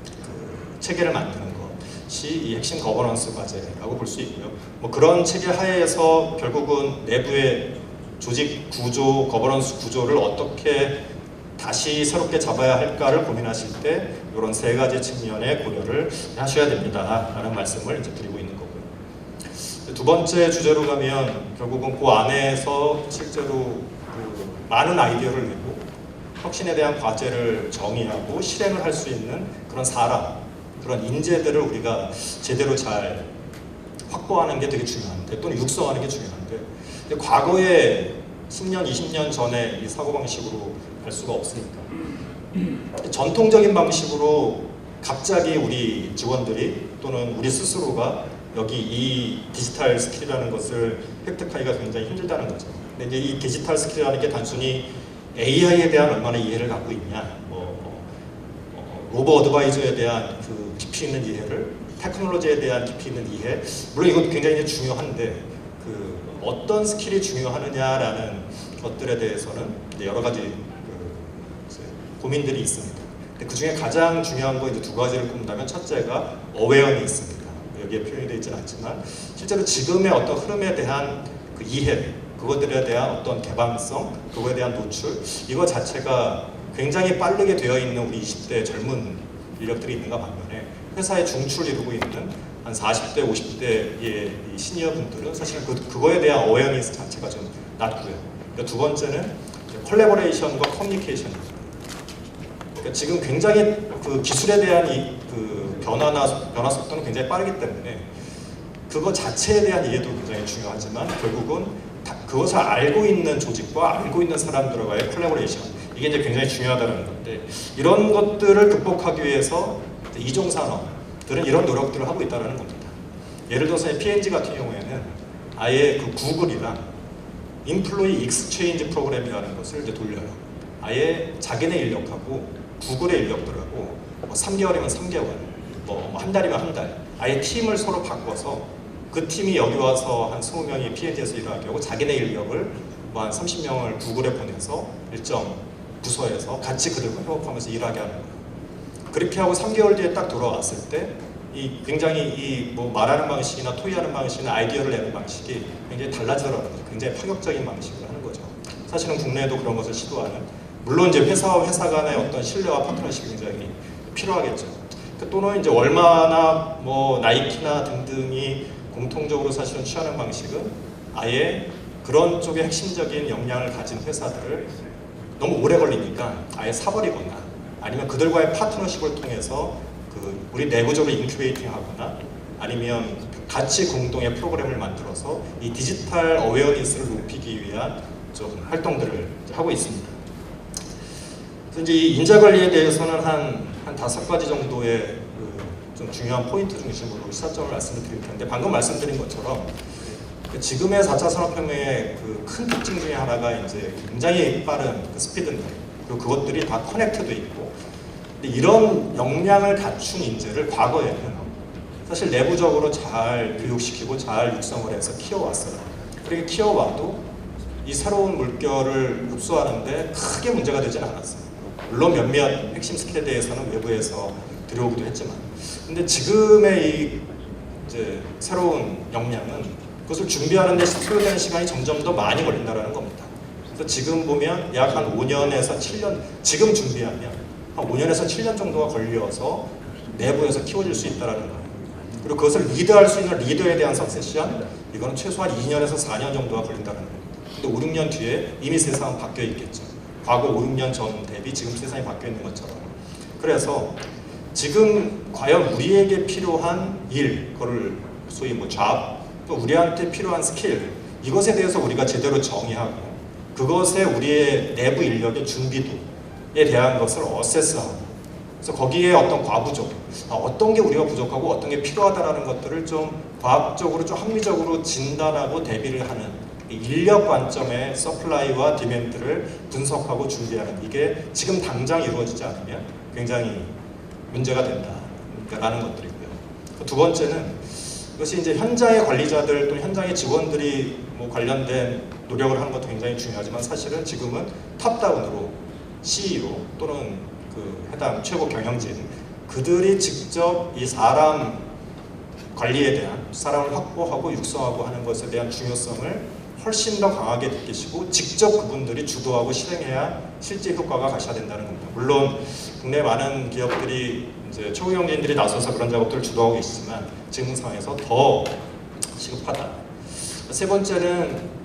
그 체계를 만드는 것이 이 핵심 거버넌스 과제라고 볼 수 있고요. 뭐 그런 체계 하에서 결국은 내부의 조직 구조, 거버넌스 구조를 어떻게 다시 새롭게 잡아야 할까를 고민하실 때 이런 세 가지 측면의 고려를 하셔야 됩니다라는 말씀을 이제 드리고 있는 거고요. 두 번째 주제로 가면 결국은 그 안에서 실제로 그 많은 아이디어를 내고 혁신에 대한 과제를 정의하고 실행을 할 수 있는 그런 사람, 그런 인재들을 우리가 제대로 잘 확보하는 게 되게 중요한데 또는 육성하는 게 중요한데 과거에 10년, 20년 전에 이 사고방식으로 갈 수가 없으니까 전통적인 방식으로 갑자기 우리 직원들이 또는 우리 스스로가 여기 이 디지털 스킬이라는 것을 획득하기가 굉장히 힘들다는 거죠. 근데 이제 이 디지털 스킬이라는 게 단순히 AI에 대한 얼마나 이해를 갖고 있냐, 로보 어드바이저에 대한 그 깊이 있는 이해를, 테크놀로지에 대한 깊이 있는 이해, 물론 이것도 굉장히 중요한데 그 어떤 스킬이 중요하느냐라는 것들에 대해서는 이제 여러 가지 고민들이 있습니다. 근데 그 중에 가장 중요한 거 이제 두 가지를 꼽는다면 첫째가 어웨어니스입니다. 여기에 표현이 되어 있지는 않지만 실제로 지금의 어떤 흐름에 대한 그 이해, 그것들에 대한 어떤 개방성, 그거에 대한 노출, 이거 자체가 굉장히 빠르게 되어 있는 우리 20대 젊은 인력들이 있는가 반면에 회사의 중추를 이루고 있는 한 40대, 50대의 시니어 분들은 사실 그거에 대한 어웨어니스 자체가 좀 낮고요. 그러니까 두 번째는 콜래보레이션과 커뮤니케이션입니다. 그러니까 지금 굉장히 그 기술에 대한 그 변화 속도는 굉장히 빠르기 때문에 그거 자체에 대한 이해도 굉장히 중요하지만 결국은 그것을 알고 있는 조직과 알고 있는 사람들과의 콜라보레이션, 이게 이제 굉장히 중요하다는 건데, 이런 것들을 극복하기 위해서 이종 산업들은 이런 노력들을 하고 있다는 겁니다. 예를 들어서 P&G 같은 경우에는 아예 그 구글이랑 인플로이 익스체인지 프로그램이라는 것을 이제 돌려요. 아예 자기네 인력하고 구글의 인력들하고 3개월이면 3개월, 한 달이면 한 달, 아예 팀을 서로 바꿔서 그 팀이 여기 와서 한 20명이 P&G에서 일하게 하고 자기네 인력을 한 30명을 구글에 보내서 일정 부서에서 같이 그들과 협업하면서 일하게 하는 거예요. 그렇게 하고 3개월 뒤에 딱 돌아왔을 때 이 굉장히 말하는 방식이나 토의하는 방식이나 아이디어를 내는 방식이 굉장히 달라지더라고요. 굉장히 파격적인 방식으로 하는 거죠. 사실은 국내에도 그런 것을 시도하는, 물론 이제 회사와 회사 간의 어떤 신뢰와 파트너십이 굉장히 필요하겠죠. 또는 이제 월마나 나이키나 등등이 공통적으로 사실은 취하는 방식은 아예 그런 쪽에 핵심적인 역량을 가진 회사들을 너무 오래 걸리니까 아예 사버리거나 아니면 그들과의 파트너십을 통해서 우리 내부적으로 인큐베이팅 하거나 아니면 같이 공동의 프로그램을 만들어서 이 디지털 어웨어니스를 높이기 위한 좀 활동들을 하고 있습니다. 그래서 이제 이 인재 관리에 대해서는 한 5가지 정도의 좀 중요한 포인트 중심으로 시사점을 말씀을 드릴 텐데, 방금 말씀드린 것처럼 지금의 4차 산업혁명의 큰 특징 중에 하나가 이제 굉장히 빠른 스피드인데, 그리고 그것들이 다 커넥트도 있고, 근데 이런 역량을 갖춘 인재를 과거에는 사실 내부적으로 잘 교육시키고 잘 육성을 해서 키워왔어요. 그렇게 키워와도 이 새로운 물결을 흡수하는데 크게 문제가 되진 않았어요. 물론 몇몇 핵심 스킬에 대해서는 외부에서 들여오기도 했지만, 근데 지금의 이 이제 새로운 역량은 그것을 준비하는 데 소요되는 시간이 점점 더 많이 걸린다는 겁니다. 그래서 지금 보면 약 한 5년에서 7년, 지금 준비하면 한 5년에서 7년 정도가 걸려서 내부에서 키워질 수 있다는 거예요. 그리고 그것을 리드할 수 있는 리더에 대한 석세션, 이거는 최소한 2년에서 4년 정도가 걸린다는 겁니다. 근데 5, 6년 뒤에 이미 세상은 바뀌어 있겠죠. 과거 5, 6년 전 대비 지금 세상이 바뀌어 있는 것처럼. 그래서 지금 과연 우리에게 필요한 일, 그걸 소위 잡, 또 우리한테 필요한 스킬, 이것에 대해서 우리가 제대로 정의하고 그것에 우리의 내부 인력의 준비도에 대한 것을 어세스하고, 그래서 거기에 어떤 과부족, 어떤 게 우리가 부족하고 어떤 게 필요하다라는 것들을 좀 과학적으로 좀 합리적으로 진단하고 대비를 하는 인력 관점의 서플라이와 디맨드를 분석하고 준비하는, 이게 지금 당장 이루어지지 않으면 굉장히 문제가 된다라는 것들이고요. 두 번째는 이것이 이제 현장의 관리자들 또 현장의 직원들이 관련된 노력을 하는 것도 굉장히 중요하지만, 사실은 지금은 탑다운으로 CEO 또는 해당 최고 경영진, 그들이 직접 이 사람 관리에 대한, 사람을 확보하고 육성하고 하는 것에 대한 중요성을 훨씬 더 강하게 느끼시고 직접 그분들이 주도하고 실행해야 실제 효과가 가셔야 된다는 겁니다. 물론 국내 많은 기업들이 이제 최고 경영진들이 나서서 그런 작업들을 주도하고 있지만 지금 상황에서 더 시급하다. 세 번째는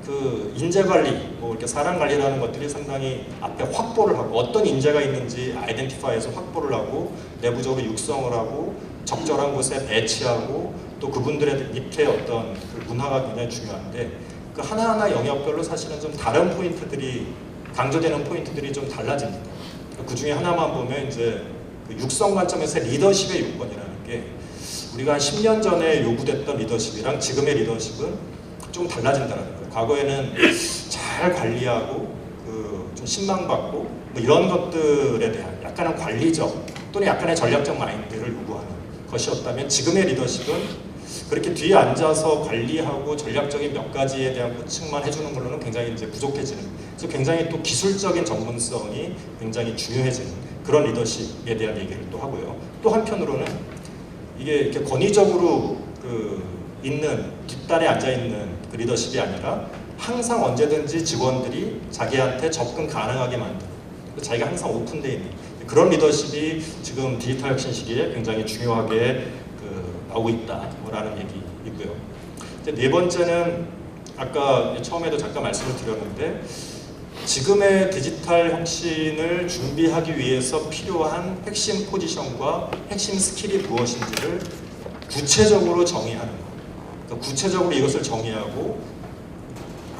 인재 관리, 이렇게 사람 관리라는 것들이 상당히 앞에 확보를 하고 어떤 인재가 있는지 아이덴티파이해서 확보를 하고 내부적으로 육성을 하고 적절한 곳에 배치하고 또 그분들의 밑에 어떤 문화가 굉장히 중요한데, 그 하나하나 영역별로 사실은 좀 다른 포인트들이, 강조되는 포인트들이 좀 달라집니다. 그 중에 하나만 보면 이제 육성 관점에서 리더십의 요건이라는 게, 우리가 한 10년 전에 요구됐던 리더십이랑 지금의 리더십은 좀 달라진다는 거예요. 과거에는 잘 관리하고 좀 신망받고 이런 것들에 대한 약간의 관리적 또는 약간의 전략적 마인드를 요구하는 것이었다면, 지금의 리더십은 그렇게 뒤에 앉아서 관리하고 전략적인 몇 가지에 대한 보충만 해주는 걸로는 굉장히 이제 부족해지는, 그래서 굉장히 또 기술적인 전문성이 굉장히 중요해지는 그런 리더십에 대한 얘기를 또 하고요. 또 한편으로는 이게 이렇게 권위적으로 있는, 뒷단에 앉아있는 그 리더십이 아니라 항상 언제든지 직원들이 자기한테 접근 가능하게 만드는, 자기가 항상 오픈되어 있는 그런 리더십이 지금 디지털 혁신 시기에 굉장히 중요하게 나오고 있다라는 얘기이고요. 이제 네 번째는 아까 처음에도 잠깐 말씀을 드렸는데, 지금의 디지털 혁신을 준비하기 위해서 필요한 핵심 포지션과 핵심 스킬이 무엇인지를 구체적으로 정의하는 것. 그러니까 구체적으로 이것을 정의하고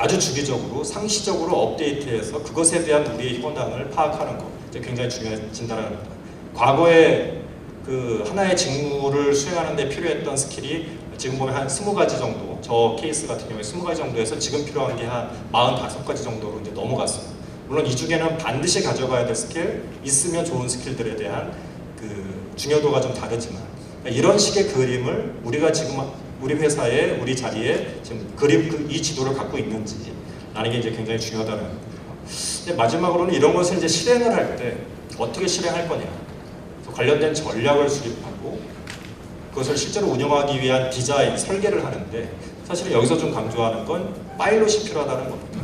아주 주기적으로 상시적으로 업데이트해서 그것에 대한 우리의 현황을 파악하는 것 이제 굉장히 중요해진다는 겁니다. 과거에 그 하나의 직무를 수행하는 데 필요했던 스킬이 지금 보면 한 20가지 정도, 저 케이스 같은 경우에 20가지 정도에서 지금 필요한 게 한 45가지 정도로 이제 넘어갔어요. 물론 이 중에는 반드시 가져가야 될 스킬, 있으면 좋은 스킬들에 대한 그 중요도가 좀 다르지만 이런 식의 그림을 우리가 지금 우리 회사에 우리 자리에 지금 이 지도를 갖고 있는지 라는 게 이제 굉장히 중요하다는 거예요. 근데 마지막으로는 이런 것을 이제 실행을 할 때 어떻게 실행할 거냐, 관련된 전략을 수립하고 그것을 실제로 운영하기 위한 디자인, 설계를 하는데 사실은 여기서 좀 강조하는 건 파일럿이 필요하다는 겁니다.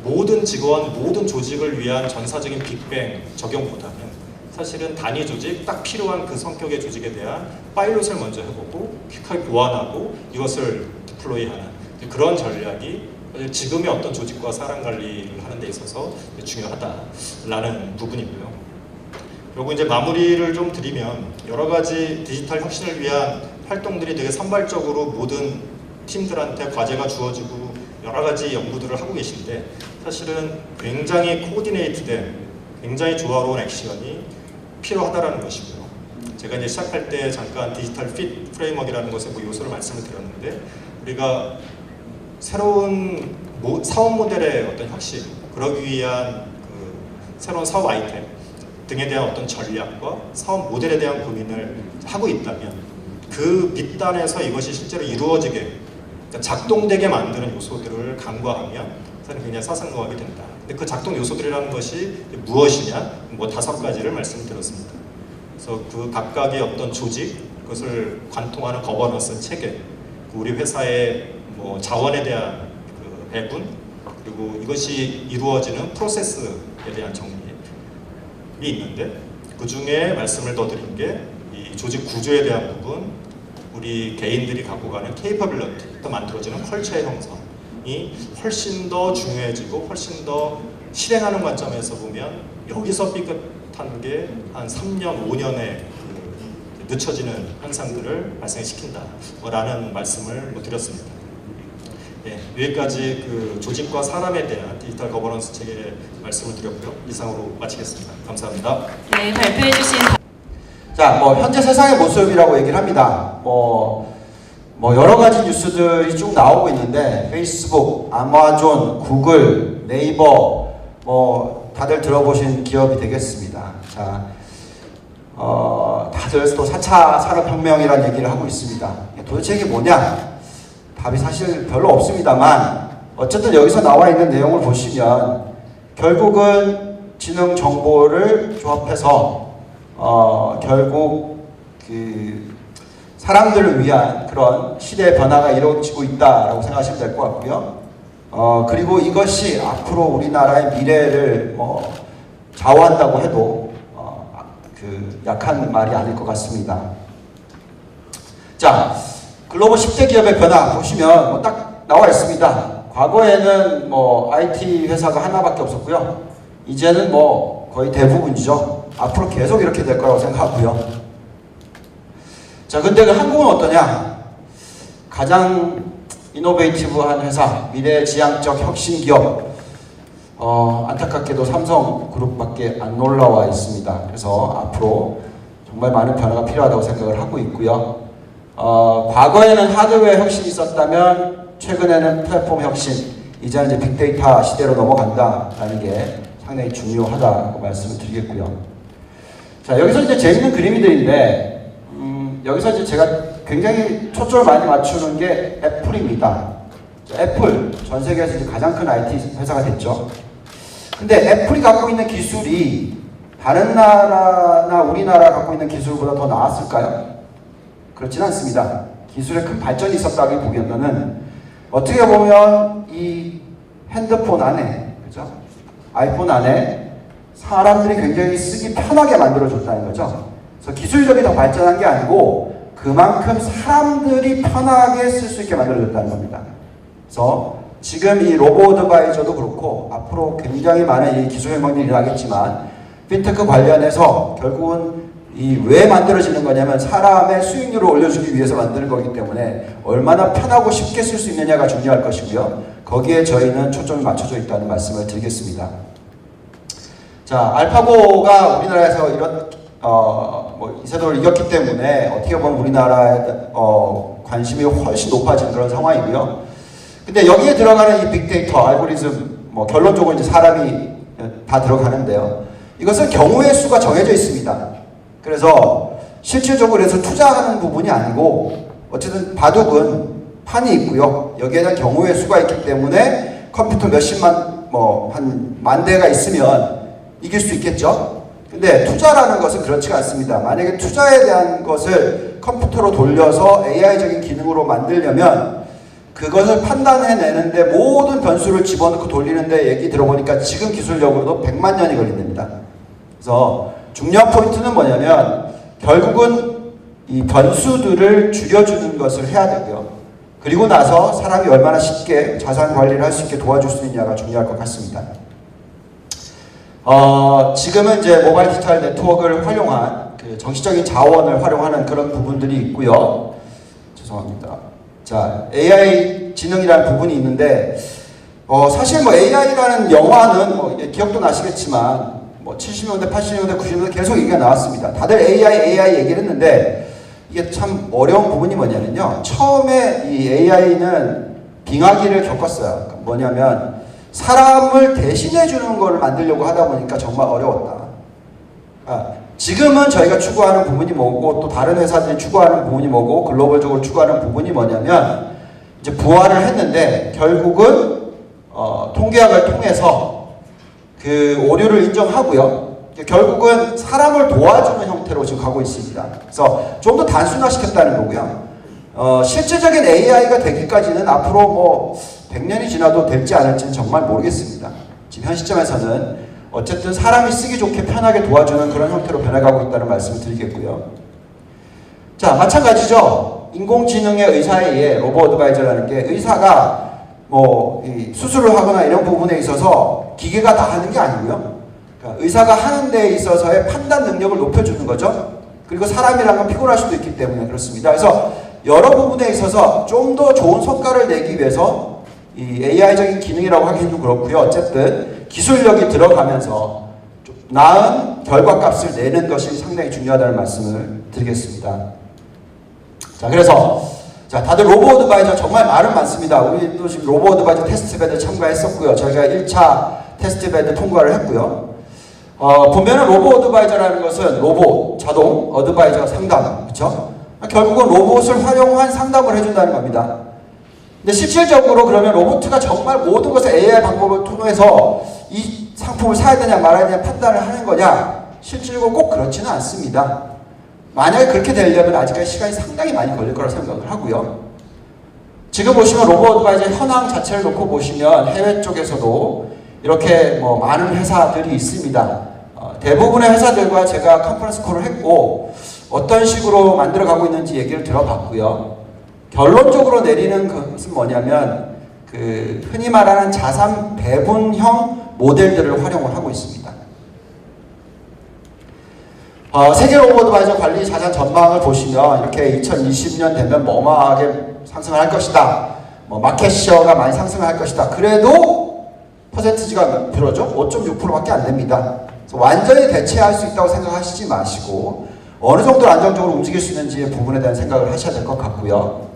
모든 직원, 모든 조직을 위한 전사적인 빅뱅 적용보다는 사실은 단위 조직, 딱 필요한 그 성격의 조직에 대한 파일럿을 먼저 해보고 퀵하게 보완하고 이것을 디플로이하는 그런 전략이 지금의 어떤 조직과 사람 관리를 하는 데 있어서 중요하다라는 부분이고요. 그리고 이제 마무리를 좀 드리면 여러 가지 디지털 혁신을 위한 활동들이 되게 산발적으로 모든 팀들한테 과제가 주어지고 여러 가지 연구들을 하고 계신데 사실은 굉장히 코디네이트된 굉장히 조화로운 액션이 필요하다라는 것이고요. 제가 이제 시작할 때 잠깐 디지털 핏 프레임워크라는 것의 뭐 요소를 말씀을 드렸는데 우리가 새로운 사업 모델의 어떤 혁신, 그러기 위한 그 새로운 사업 아이템 등에 대한 어떤 전략과 사업 모델에 대한 고민을 하고 있다면 그 밑단에서 이것이 실제로 이루어지게 그러니까 작동되게 만드는 요소들을 간과하면 사실 굉장히 사상노하게 된다. 근데 그 작동 요소들이라는 것이 무엇이냐? 뭐 5가지를 말씀드렸습니다. 그래서 그 각각의 어떤 조직, 그것을 관통하는 거버넌스 체계, 우리 회사의 뭐 자원에 대한 그 배분, 그리고 이것이 이루어지는 프로세스에 대한 정리이 있는데 그 중에 말씀을 더 드린 게 이 조직 구조에 대한 부분, 우리 개인들이 갖고 가는 케이퍼빌리티, 만들어지는 컬처의 형성이 훨씬 더 중요해지고 훨씬 더 실행하는 관점에서 보면 여기서 삐끗한 게 한 3년, 5년의 그 늦춰지는 현상들을 발생시킨다라는 말씀을 드렸습니다. 네, 여기까지 그 조직과 사람에 대한 디지털 거버넌스 체계 말씀을 드렸고요. 이상으로 마치겠습니다. 감사합니다. 네, 발표해주신 자, 현재 세상의 모습이라고 얘기를 합니다. 여러 가지 뉴스들이 쭉 나오고 있는데 페이스북, 아마존, 구글, 네이버 다들 들어보신 기업이 되겠습니다. 자, 다들 또 4차 산업혁명이라는 얘기를 하고 있습니다. 도대체 이게 뭐냐? 답이 사실 별로 없습니다만 어쨌든 여기서 나와 있는 내용을 보시면 결국은 지능 정보를 조합해서 결국 그 사람들을 위한 그런 시대의 변화가 이루어지고 있다라고 생각하시면 될 것 같고요. 그리고 이것이 앞으로 우리나라의 미래를 좌우한다고 해도 그 약한 말이 아닐 것 같습니다. 자, 글로벌 10대 기업의 변화 보시면 딱 나와 있습니다. 과거에는 IT 회사가 하나밖에 없었고요. 이제는 거의 대부분이죠. 앞으로 계속 이렇게 될 거라고 생각하고요. 자, 근데 한국은 어떠냐? 가장 이노베이티브한 회사, 미래지향적 혁신 기업, 안타깝게도 삼성그룹밖에 안 올라와 있습니다. 그래서 앞으로 정말 많은 변화가 필요하다고 생각을 하고 있고요. 과거에는 하드웨어 혁신이 있었다면 최근에는 플랫폼 혁신, 이제는 이제 빅데이터 시대로 넘어간다라는 게 상당히 중요하다고 말씀을 드리겠고요. 자, 여기서 이제 재밌는 그림들인데 여기서 이제 제가 굉장히 초점을 많이 맞추는 게 애플입니다. 애플, 전 세계에서 이제 가장 큰 IT 회사가 됐죠. 근데 애플이 갖고 있는 기술이 다른 나라나 우리나라 갖고 있는 기술보다 더 나았을까요? 그렇진 않습니다. 기술에 큰 발전이 있었다고 보기에는 어떻게 보면 이 핸드폰 안에, 그죠? 아이폰 안에 사람들이 굉장히 쓰기 편하게 만들어줬다는 거죠. 그래서 기술력이 더 발전한 게 아니고 그만큼 사람들이 편하게 쓸 수 있게 만들어줬다는 겁니다. 그래서 지금 이 로보 어드바이저도 그렇고 앞으로 굉장히 많은 이 기술 혁명들이 일어나겠지만 핀테크 관련해서 결국은 이 왜 만들어지는 거냐면 사람의 수익률을 올려주기 위해서 만드는 거기 때문에 얼마나 편하고 쉽게 쓸 수 있느냐가 중요할 것이고요. 거기에 저희는 초점이 맞춰져 있다는 말씀을 드리겠습니다. 자, 알파고가 우리나라에서 이런 이세돌을 이겼기 때문에 어떻게 보면 우리나라에 관심이 훨씬 높아진 그런 상황이고요. 근데 여기에 들어가는 이 빅데이터, 알고리즘, 결론적으로 이제 사람이 다 들어가는데요. 이것은 경우의 수가 정해져 있습니다. 그래서 실질적으로 해서 투자하는 부분이 아니고 어쨌든 바둑은 판이 있고요. 여기에 대한 경우의 수가 있기 때문에 컴퓨터 몇십만, 한 만 대가 있으면 이길 수 있겠죠. 근데 투자라는 것은 그렇지가 않습니다. 만약에 투자에 대한 것을 컴퓨터로 돌려서 AI적인 기능으로 만들려면 그것을 판단해내는데 모든 변수를 집어넣고 돌리는데 얘기 들어보니까 지금 기술력으로도 100만 년이 걸린답니다. 그래서 중요한 포인트는 뭐냐면 결국은 이 변수들을 줄여주는 것을 해야 되고요. 그리고 나서 사람이 얼마나 쉽게 자산 관리를 할 수 있게 도와줄 수 있냐가 중요할 것 같습니다. 지금은 이제 모바일 디지털 네트워크를 활용한 그 정치적인 자원을 활용하는 그런 부분들이 있고요. 죄송합니다. 자, AI 지능이라는 부분이 있는데, 사실 AI라는 영화는 기억도 나시겠지만, 70년대, 80년대, 90년대 계속 얘기가 나왔습니다. 다들 AI 얘기를 했는데, 이게 참 어려운 부분이 뭐냐면요. 처음에 이 AI는 빙하기를 겪었어요. 그러니까 뭐냐면, 사람을 대신해주는 걸 만들려고 하다 보니까 정말 어려웠다. 지금은 저희가 추구하는 부분이 뭐고 또 다른 회사들이 추구하는 부분이 뭐고 글로벌적으로 추구하는 부분이 뭐냐면 이제 부활을 했는데 결국은 통계학을 통해서 그 오류를 인정하고요. 결국은 사람을 도와주는 형태로 지금 가고 있습니다. 그래서 좀 더 단순화시켰다는 거고요. 실질적인 AI가 되기까지는 앞으로 100년이 지나도 될지 않을지는 정말 모르겠습니다. 지금 현 시점에서는 어쨌든 사람이 쓰기 좋게 편하게 도와주는 그런 형태로 변해가고 있다는 말씀을 드리겠고요. 자, 마찬가지죠. 인공지능의 의사에 의해 로보 어드바이저라는 게 의사가 이 수술을 하거나 이런 부분에 있어서 기계가 다 하는 게 아니고요. 그러니까 의사가 하는 데 있어서의 판단 능력을 높여주는 거죠. 그리고 사람이란 건 피곤할 수도 있기 때문에 그렇습니다. 그래서 여러 부분에 있어서 좀 더 좋은 성과를 내기 위해서 이 AI적인 기능이라고 하기는 좀 그렇고요. 어쨌든 기술력이 들어가면서 좀 나은 결과값을 내는 것이 상당히 중요하다는 말씀을 드리겠습니다. 자, 그래서 다들 로보 어드바이저 정말 말은 많습니다. 우리도 지금 로보 어드바이저 테스트베드 참가했었고요. 저희가 1차 테스트베드 통과를 했고요. 보면은 로보 어드바이저라는 것은 로봇, 자동, 어드바이저, 상담, 그렇죠? 결국은 로봇을 활용한 상담을 해준다는 겁니다. 근데 실질적으로 그러면 로봇가 정말 모든 것을 AI 방법을 통해서 이 상품을 사야 되냐 말아야 되냐 판단을 하는 거냐? 실질적으로 꼭 그렇지는 않습니다. 만약에 그렇게 되려면 아직까지 시간이 상당히 많이 걸릴 거라고 생각을 하고요. 지금 보시면 로봇 어드바이저 현황 자체를 놓고 보시면 해외 쪽에서도 이렇게 많은 회사들이 있습니다. 대부분의 회사들과 제가 컨퍼런스 콜을 했고 어떤 식으로 만들어가고 있는지 얘기를 들어봤고요. 결론적으로 내리는 것은 뭐냐면 흔히 말하는 자산 배분형 모델들을 활용을 하고 있습니다. 세계 로보 어드바이저 관리 자산 전망을 보시면 이렇게 2020년 되면 어마어마하게 상승을 할 것이다. 마켓시어가 많이 상승을 할 것이다. 그래도 퍼센티지가 몇 프로죠? 5.6%밖에 안 됩니다. 그래서 완전히 대체할 수 있다고 생각하시지 마시고 어느 정도 안정적으로 움직일 수 있는지의 부분에 대한 생각을 하셔야 될 것 같고요.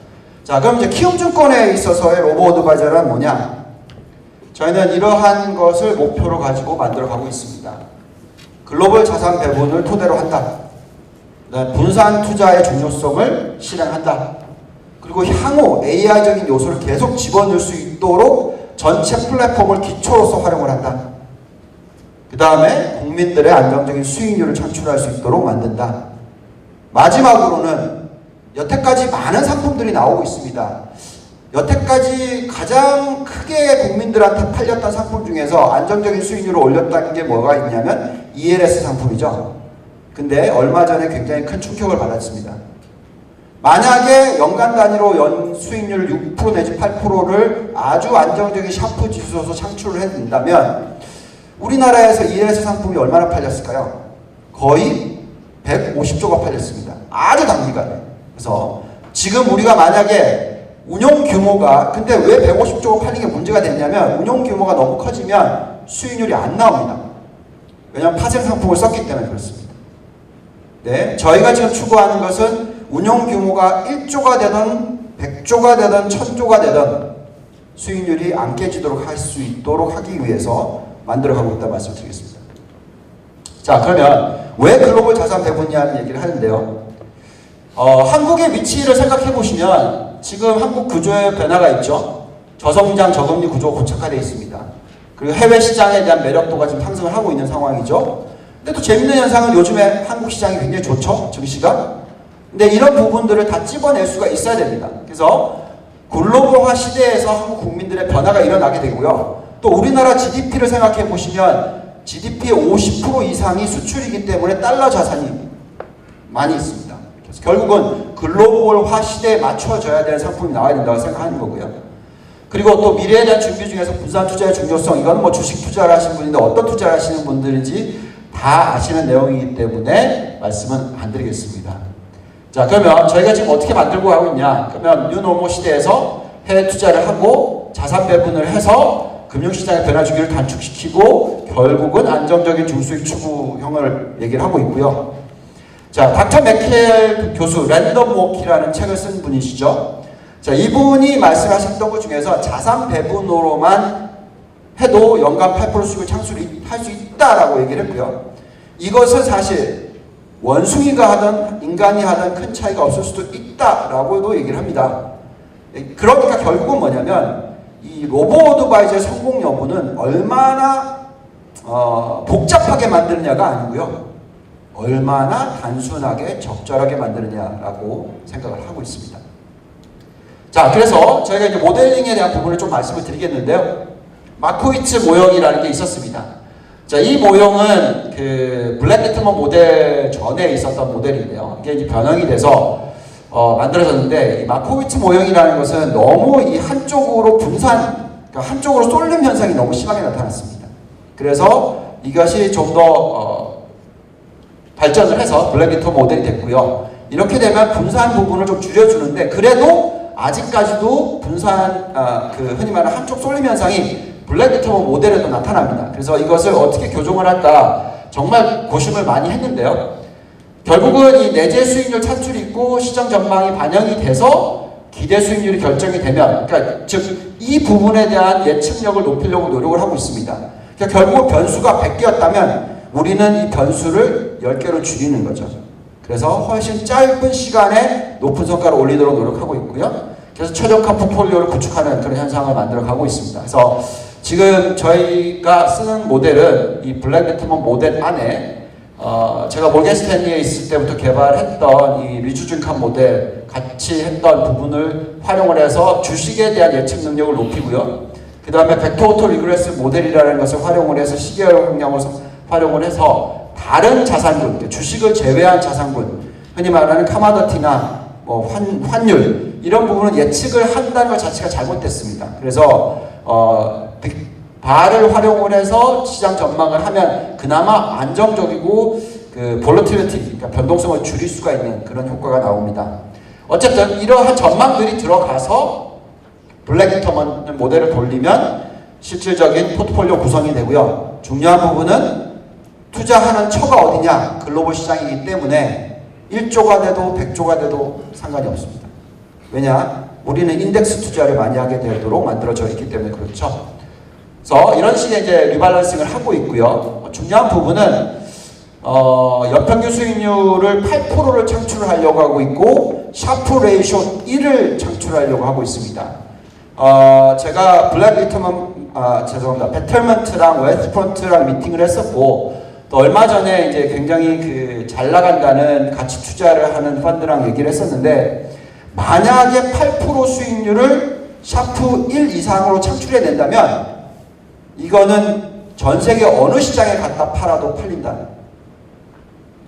자, 그럼 이제 키움증권에 있어서의 로보 어드바이저란 뭐냐? 저희는 이러한 것을 목표로 가지고 만들어가고 있습니다. 글로벌 자산 배분을 토대로 한다. 분산 투자의 중요성을 실행한다. 그리고 향후 AI적인 요소를 계속 집어넣을 수 있도록 전체 플랫폼을 기초로서 활용을 한다. 그 다음에 국민들의 안정적인 수익률을 창출할 수 있도록 만든다. 마지막으로는 여태까지 많은 상품들이 나오고 있습니다. 여태까지 가장 크게 국민들한테 팔렸던 상품 중에서 안정적인 수익률을 올렸다는 게 뭐가 있냐면 ELS 상품이죠. 근데 얼마 전에 굉장히 큰 충격을 받았습니다. 만약에 연간 단위로 연 수익률 6% 내지 8%를 아주 안정적인 샤프 지수로서 창출을 해준다면 우리나라에서 ELS 상품이 얼마나 팔렸을까요? 거의 150조가 팔렸습니다. 아주 단기간에. 그래서 지금 우리가 만약에 운용 규모가 근데 왜 150조가 팔린 게 문제가 됐냐면 운용 규모가 너무 커지면 수익률이 안 나옵니다. 왜냐하면 파생 상품을 썼기 때문에 그렇습니다. 네, 저희가 지금 추구하는 것은 운용 규모가 1조가 되든 100조가 되든 1000조가 되든 수익률이 안 깨지도록 할 수 있도록 하기 위해서 만들어가고 있다는 말씀을 드리겠습니다. 자, 그러면 왜 글로벌 자산 배분이냐는 얘기를 하는데요. 한국의 위치를 생각해 보시면 지금 한국 구조의 변화가 있죠. 저성장 저금리 구조가 고착화되어 있습니다. 그리고 해외 시장에 대한 매력도가 지금 상승을 하고 있는 상황이죠. 근데 또 재밌는 현상은 요즘에 한국 시장이 굉장히 좋죠. 증시가. 근데 이런 부분들을 다 찝어낼 수가 있어야 됩니다. 그래서 글로벌화 시대에서 한국 국민들의 변화가 일어나게 되고요. 또 우리나라 GDP를 생각해 보시면 GDP의 50% 이상이 수출이기 때문에 달러 자산이 많이 있습니다. 그래서 결국은 글로벌화 시대에 맞춰져야 될 상품이 나와야 된다고 생각하는 거고요. 그리고 또 미래에 대한 준비 중에서 분산 투자의 중요성, 이건 뭐 주식 투자를 하시는 분인데 어떤 투자를 하시는 분들인지 다 아시는 내용이기 때문에 말씀은 안 드리겠습니다. 자, 그러면 저희가 지금 어떻게 만들고 가고 있냐? 그러면 뉴노멀 시대에서 해외 투자를 하고 자산 배분을 해서 금융시장의 변화 주기를 단축시키고 결국은 안정적인 중수익 추구형을 얘기를 하고 있고요. 자, 닥터 맥켈 교수 랜덤 워키라는 책을 쓴 분이시죠. 자, 이분이 말씀하셨던 것 중에서 자산 배분으로만 해도 연간 8% 수익을 창출할 수 있다라고 얘기를 했고요. 이것은 사실 원숭이가 하든 인간이 하든 큰 차이가 없을 수도 있다라고도 얘기를 합니다. 그러니까 결국은 뭐냐면 이 로보-어드바이저의 성공 여부는 얼마나 복잡하게 만드느냐가 아니고요. 얼마나 단순하게 적절하게 만드느냐라고 생각을 하고 있습니다. 자, 그래서 저희가 이제 모델링에 대한 부분을 좀 말씀을 드리겠는데요. 마코이츠 모형이라는 게 있었습니다. 자, 이 모형은 그 블랙 리트먼 모델 전에 있었던 모델인데요. 이게 이제 변형이 돼서 만들어졌는데 이 마코이츠 모형이라는 것은 너무 이 한쪽으로 분산, 그러니까 한쪽으로 쏠림 현상이 너무 심하게 나타났습니다. 그래서 이것이 좀 더 발전을 해서 블랙 리트먼 모델이 됐고요. 이렇게 되면 분산 부분을 좀 줄여주는데 그래도 아직까지도 분산, 흔히 말하는 한쪽 쏠림 현상이 블랙 리트먼 모델에도 나타납니다. 그래서 이것을 어떻게 교정을 할까 정말 고심을 많이 했는데요. 결국은 이 내재 수익률 창출이 있고 시장 전망이 반영이 돼서 기대 수익률이 결정이 되면, 그러니까 즉 이 부분에 대한 예측력을 높이려고 노력을 하고 있습니다. 그러니까 결국 변수가 100개였다면 우리는 이 변수를 10개로 줄이는 거죠. 그래서 훨씬 짧은 시간에 높은 성과를 올리도록 노력하고 있고요. 그래서 최적화 포트폴리오를 구축하는 그런 현상을 만들어 가고 있습니다. 그래서 지금 저희가 쓰는 모델은 이 블랙 리트먼 모델 안에 제가 몰겐 스탠리에 있을 때부터 개발했던 이 리주준칸 모델 같이 했던 부분을 활용을 해서 주식에 대한 예측 능력을 높이고요. 그 다음에 벡터 오토 리그레스 모델이라는 것을 활용을 해서 시계열 역량을 활용을 해서 다른 자산군, 주식을 제외한 자산군, 흔히 말하는 카마더티나 뭐 환율 이런 부분은 예측을 한다는 것 자체가 잘못됐습니다. 그래서 바를 활용을 해서 시장 전망을 하면 그나마 안정적이고 그 볼러틸리티, 그러니까 변동성을 줄일 수가 있는 그런 효과가 나옵니다. 어쨌든 이러한 전망들이 들어가서 블랙 리트먼 모델을 돌리면 실질적인 포트폴리오 구성이 되고요. 중요한 부분은 투자하는 처가 어디냐, 글로벌 시장이기 때문에 1조가 돼도 100조가 돼도 상관이 없습니다. 왜냐? 우리는 인덱스 투자를 많이 하게 되도록 만들어져 있기 때문에 그렇죠. 그래서 이런 식의 이제 리밸런싱을 하고 있고요. 중요한 부분은 연평균 수익률을 8%를 창출하려고 하고 있고 샤프 레이쇼 1을 창출하려고 하고 있습니다. 제가 블랙 리트먼 죄송합니다. 베틀먼트랑 웨스트프론트랑 미팅을 했었고 또 얼마 전에 이제 굉장히 그 잘 나간다는 가치 투자를 하는 펀드랑 얘기를 했었는데 만약에 8% 수익률을 샤프 1 이상으로 창출해낸다면 이거는 전 세계 어느 시장에 갖다 팔아도 팔린다.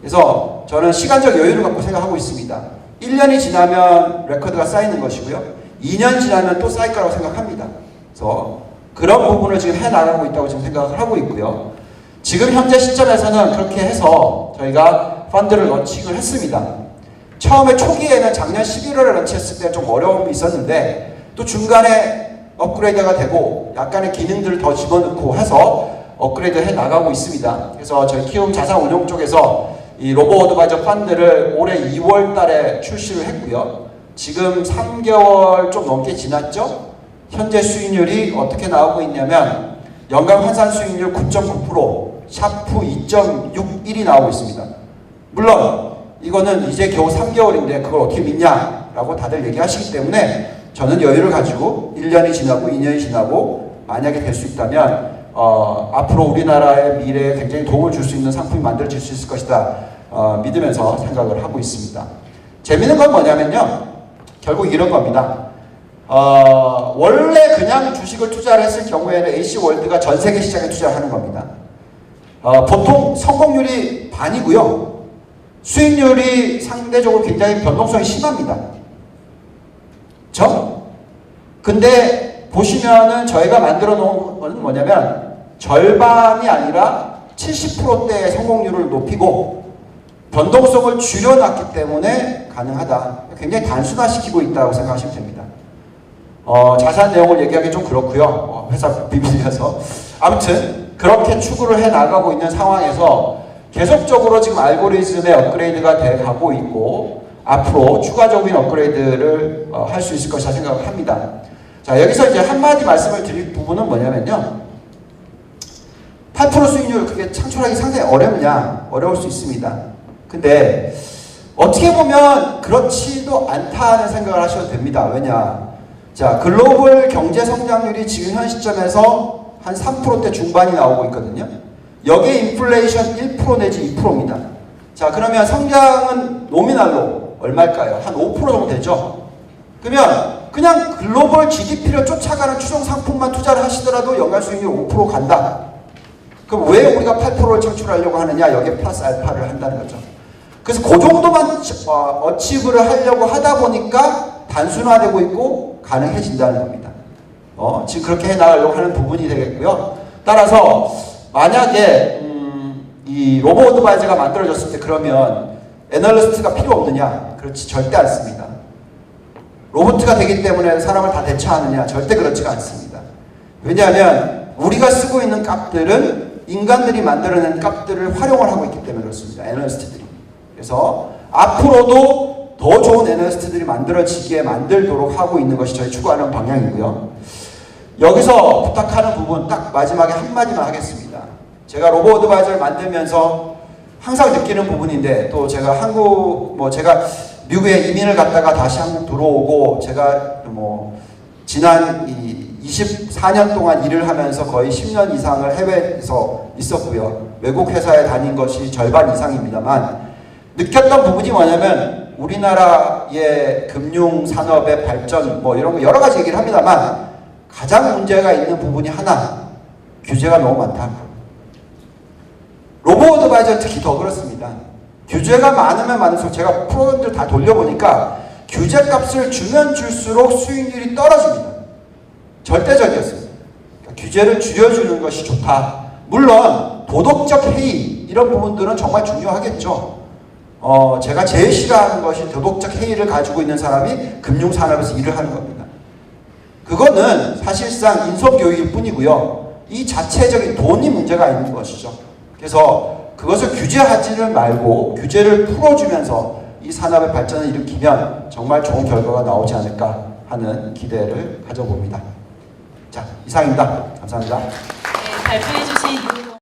그래서 저는 시간적 여유를 갖고 생각하고 있습니다. 1년이 지나면 레코드가 쌓이는 것이고요. 2년 지나면 또 쌓일 거라고 생각합니다. 그래서 그런 부분을 지금 해나가고 있다고 지금 생각을 하고 있고요. 지금 현재 시점에서는 그렇게 해서 저희가 펀드를 런칭을 했습니다. 처음에 초기에는 작년 11월에 런치했을 때 좀 어려움이 있었는데 또 중간에 업그레이드가 되고 약간의 기능들을 더 집어넣고 해서 업그레이드 해 나가고 있습니다. 그래서 저희 키움 자산운용 쪽에서 이 로보어드바이저 펀드를 올해 2월 달에 출시를 했고요. 지금 3개월 좀 넘게 지났죠? 현재 수익률이 어떻게 나오고 있냐면 연간 환산 수익률 9.9%, 샤프 2.61이 나오고 있습니다. 물론 이거는 이제 겨우 3개월인데 그걸 어떻게 믿냐라고 다들 얘기하시기 때문에 저는 여유를 가지고 1년이 지나고 2년이 지나고 만약에 될 수 있다면 앞으로 우리나라의 미래에 굉장히 도움을 줄 수 있는 상품이 만들어질 수 있을 것이다 믿으면서 생각을 하고 있습니다. 재미있는 건 뭐냐면요. 결국 이런 겁니다. 원래 그냥 주식을 투자를 했을 경우에는 AC월드가 전 세계 시장에 투자를 하는 겁니다. 보통 성공률이 반이고요. 수익률이 상대적으로 굉장히 변동성이 심합니다. 근데 보시면은 저희가 만들어 놓은 거는 뭐냐면 절반이 아니라 70%대의 성공률을 높이고 변동성을 줄여놨기 때문에 가능하다. 굉장히 단순화시키고 있다고 생각하시면 됩니다. 자세한 내용을 얘기하기 좀 그렇고요. 회사 비밀이라서. 아무튼 그렇게 추구를 해 나가고 있는 상황에서 계속적으로 지금 알고리즘의 업그레이드가 돼 가고 있고 앞으로 추가적인 업그레이드를 할 수 있을 것이라 생각을 합니다. 자, 여기서 이제 한마디 말씀을 드릴 부분은 뭐냐면요. 8% 수익률 그게 창출하기 상당히 어렵냐? 어려울 수 있습니다. 근데 어떻게 보면 그렇지도 않다는 생각을 하셔도 됩니다. 왜냐? 자, 글로벌 경제 성장률이 지금 현 시점에서 한 3%대 중반이 나오고 있거든요. 여기에 인플레이션 1% 내지 2%입니다. 자, 그러면 성장은 노미널로 얼마일까요? 한 5% 정도 되죠? 그러면 그냥 글로벌 GDP를 쫓아가는 추정 상품만 투자를 하시더라도 연간 수익률 5% 간다. 그럼 왜 우리가 8%를 창출하려고 하느냐? 여기에 플러스 알파를 한다는 거죠. 그래서 그 정도만 어치브를 하려고 하다 보니까 단순화되고 있고 가능해진다는 겁니다. 지금 그렇게 해나가려고 하는 부분이 되겠고요. 따라서 만약에 이 로보어드바이저가 만들어졌을 때 그러면 애널리스트가 필요 없느냐? 그렇지 절대 않습니다. 로봇가 되기 때문에 사람을 다 대처하느냐? 절대 그렇지가 않습니다. 왜냐하면 우리가 쓰고 있는 값들은 인간들이 만들어낸 값들을 활용을 하고 있기 때문에 그렇습니다. 애널리스트들이. 그래서 앞으로도 더 좋은 애널리스트들이 만들어지게 만들도록 하고 있는 것이 저희 추구하는 방향이고요. 여기서 부탁하는 부분 딱 마지막에 한마디만 하겠습니다. 제가 로보어드바이저를 만들면서 항상 느끼는 부분인데 또 제가 제가 미국에 이민을 갔다가 다시 한국 들어오고 제가 지난 24년 동안 일을 하면서 거의 10년 이상을 해외에서 있었고요. 외국 회사에 다닌 것이 절반 이상입니다만 느꼈던 부분이 뭐냐면 우리나라의 금융 산업의 발전 이런 거 여러 가지 얘기를 합니다만 가장 문제가 있는 부분이 하나, 규제가 너무 많다. 로보어드바이저 특히 더 그렇습니다. 규제가 많으면 많을수록 제가 프로그램들 다 돌려보니까 규제 값을 주면 줄수록 수익률이 떨어집니다. 절대적이었습니다. 그러니까 규제를 줄여주는 것이 좋다. 물론 도덕적 해이 이런 부분들은 정말 중요하겠죠. 제가 제일 싫어하는 것이 도덕적 해이를 가지고 있는 사람이 금융산업에서 일을 하는 겁니다. 그거는 사실상 인성교육일 뿐이고요. 이 자체적인 돈이 문제가 있는 것이죠. 그래서 그것을 규제하지를 말고 규제를 풀어주면서 이 산업의 발전을 일으키면 정말 좋은 결과가 나오지 않을까 하는 기대를 가져봅니다. 자, 이상입니다. 감사합니다. 네, 발표해 주신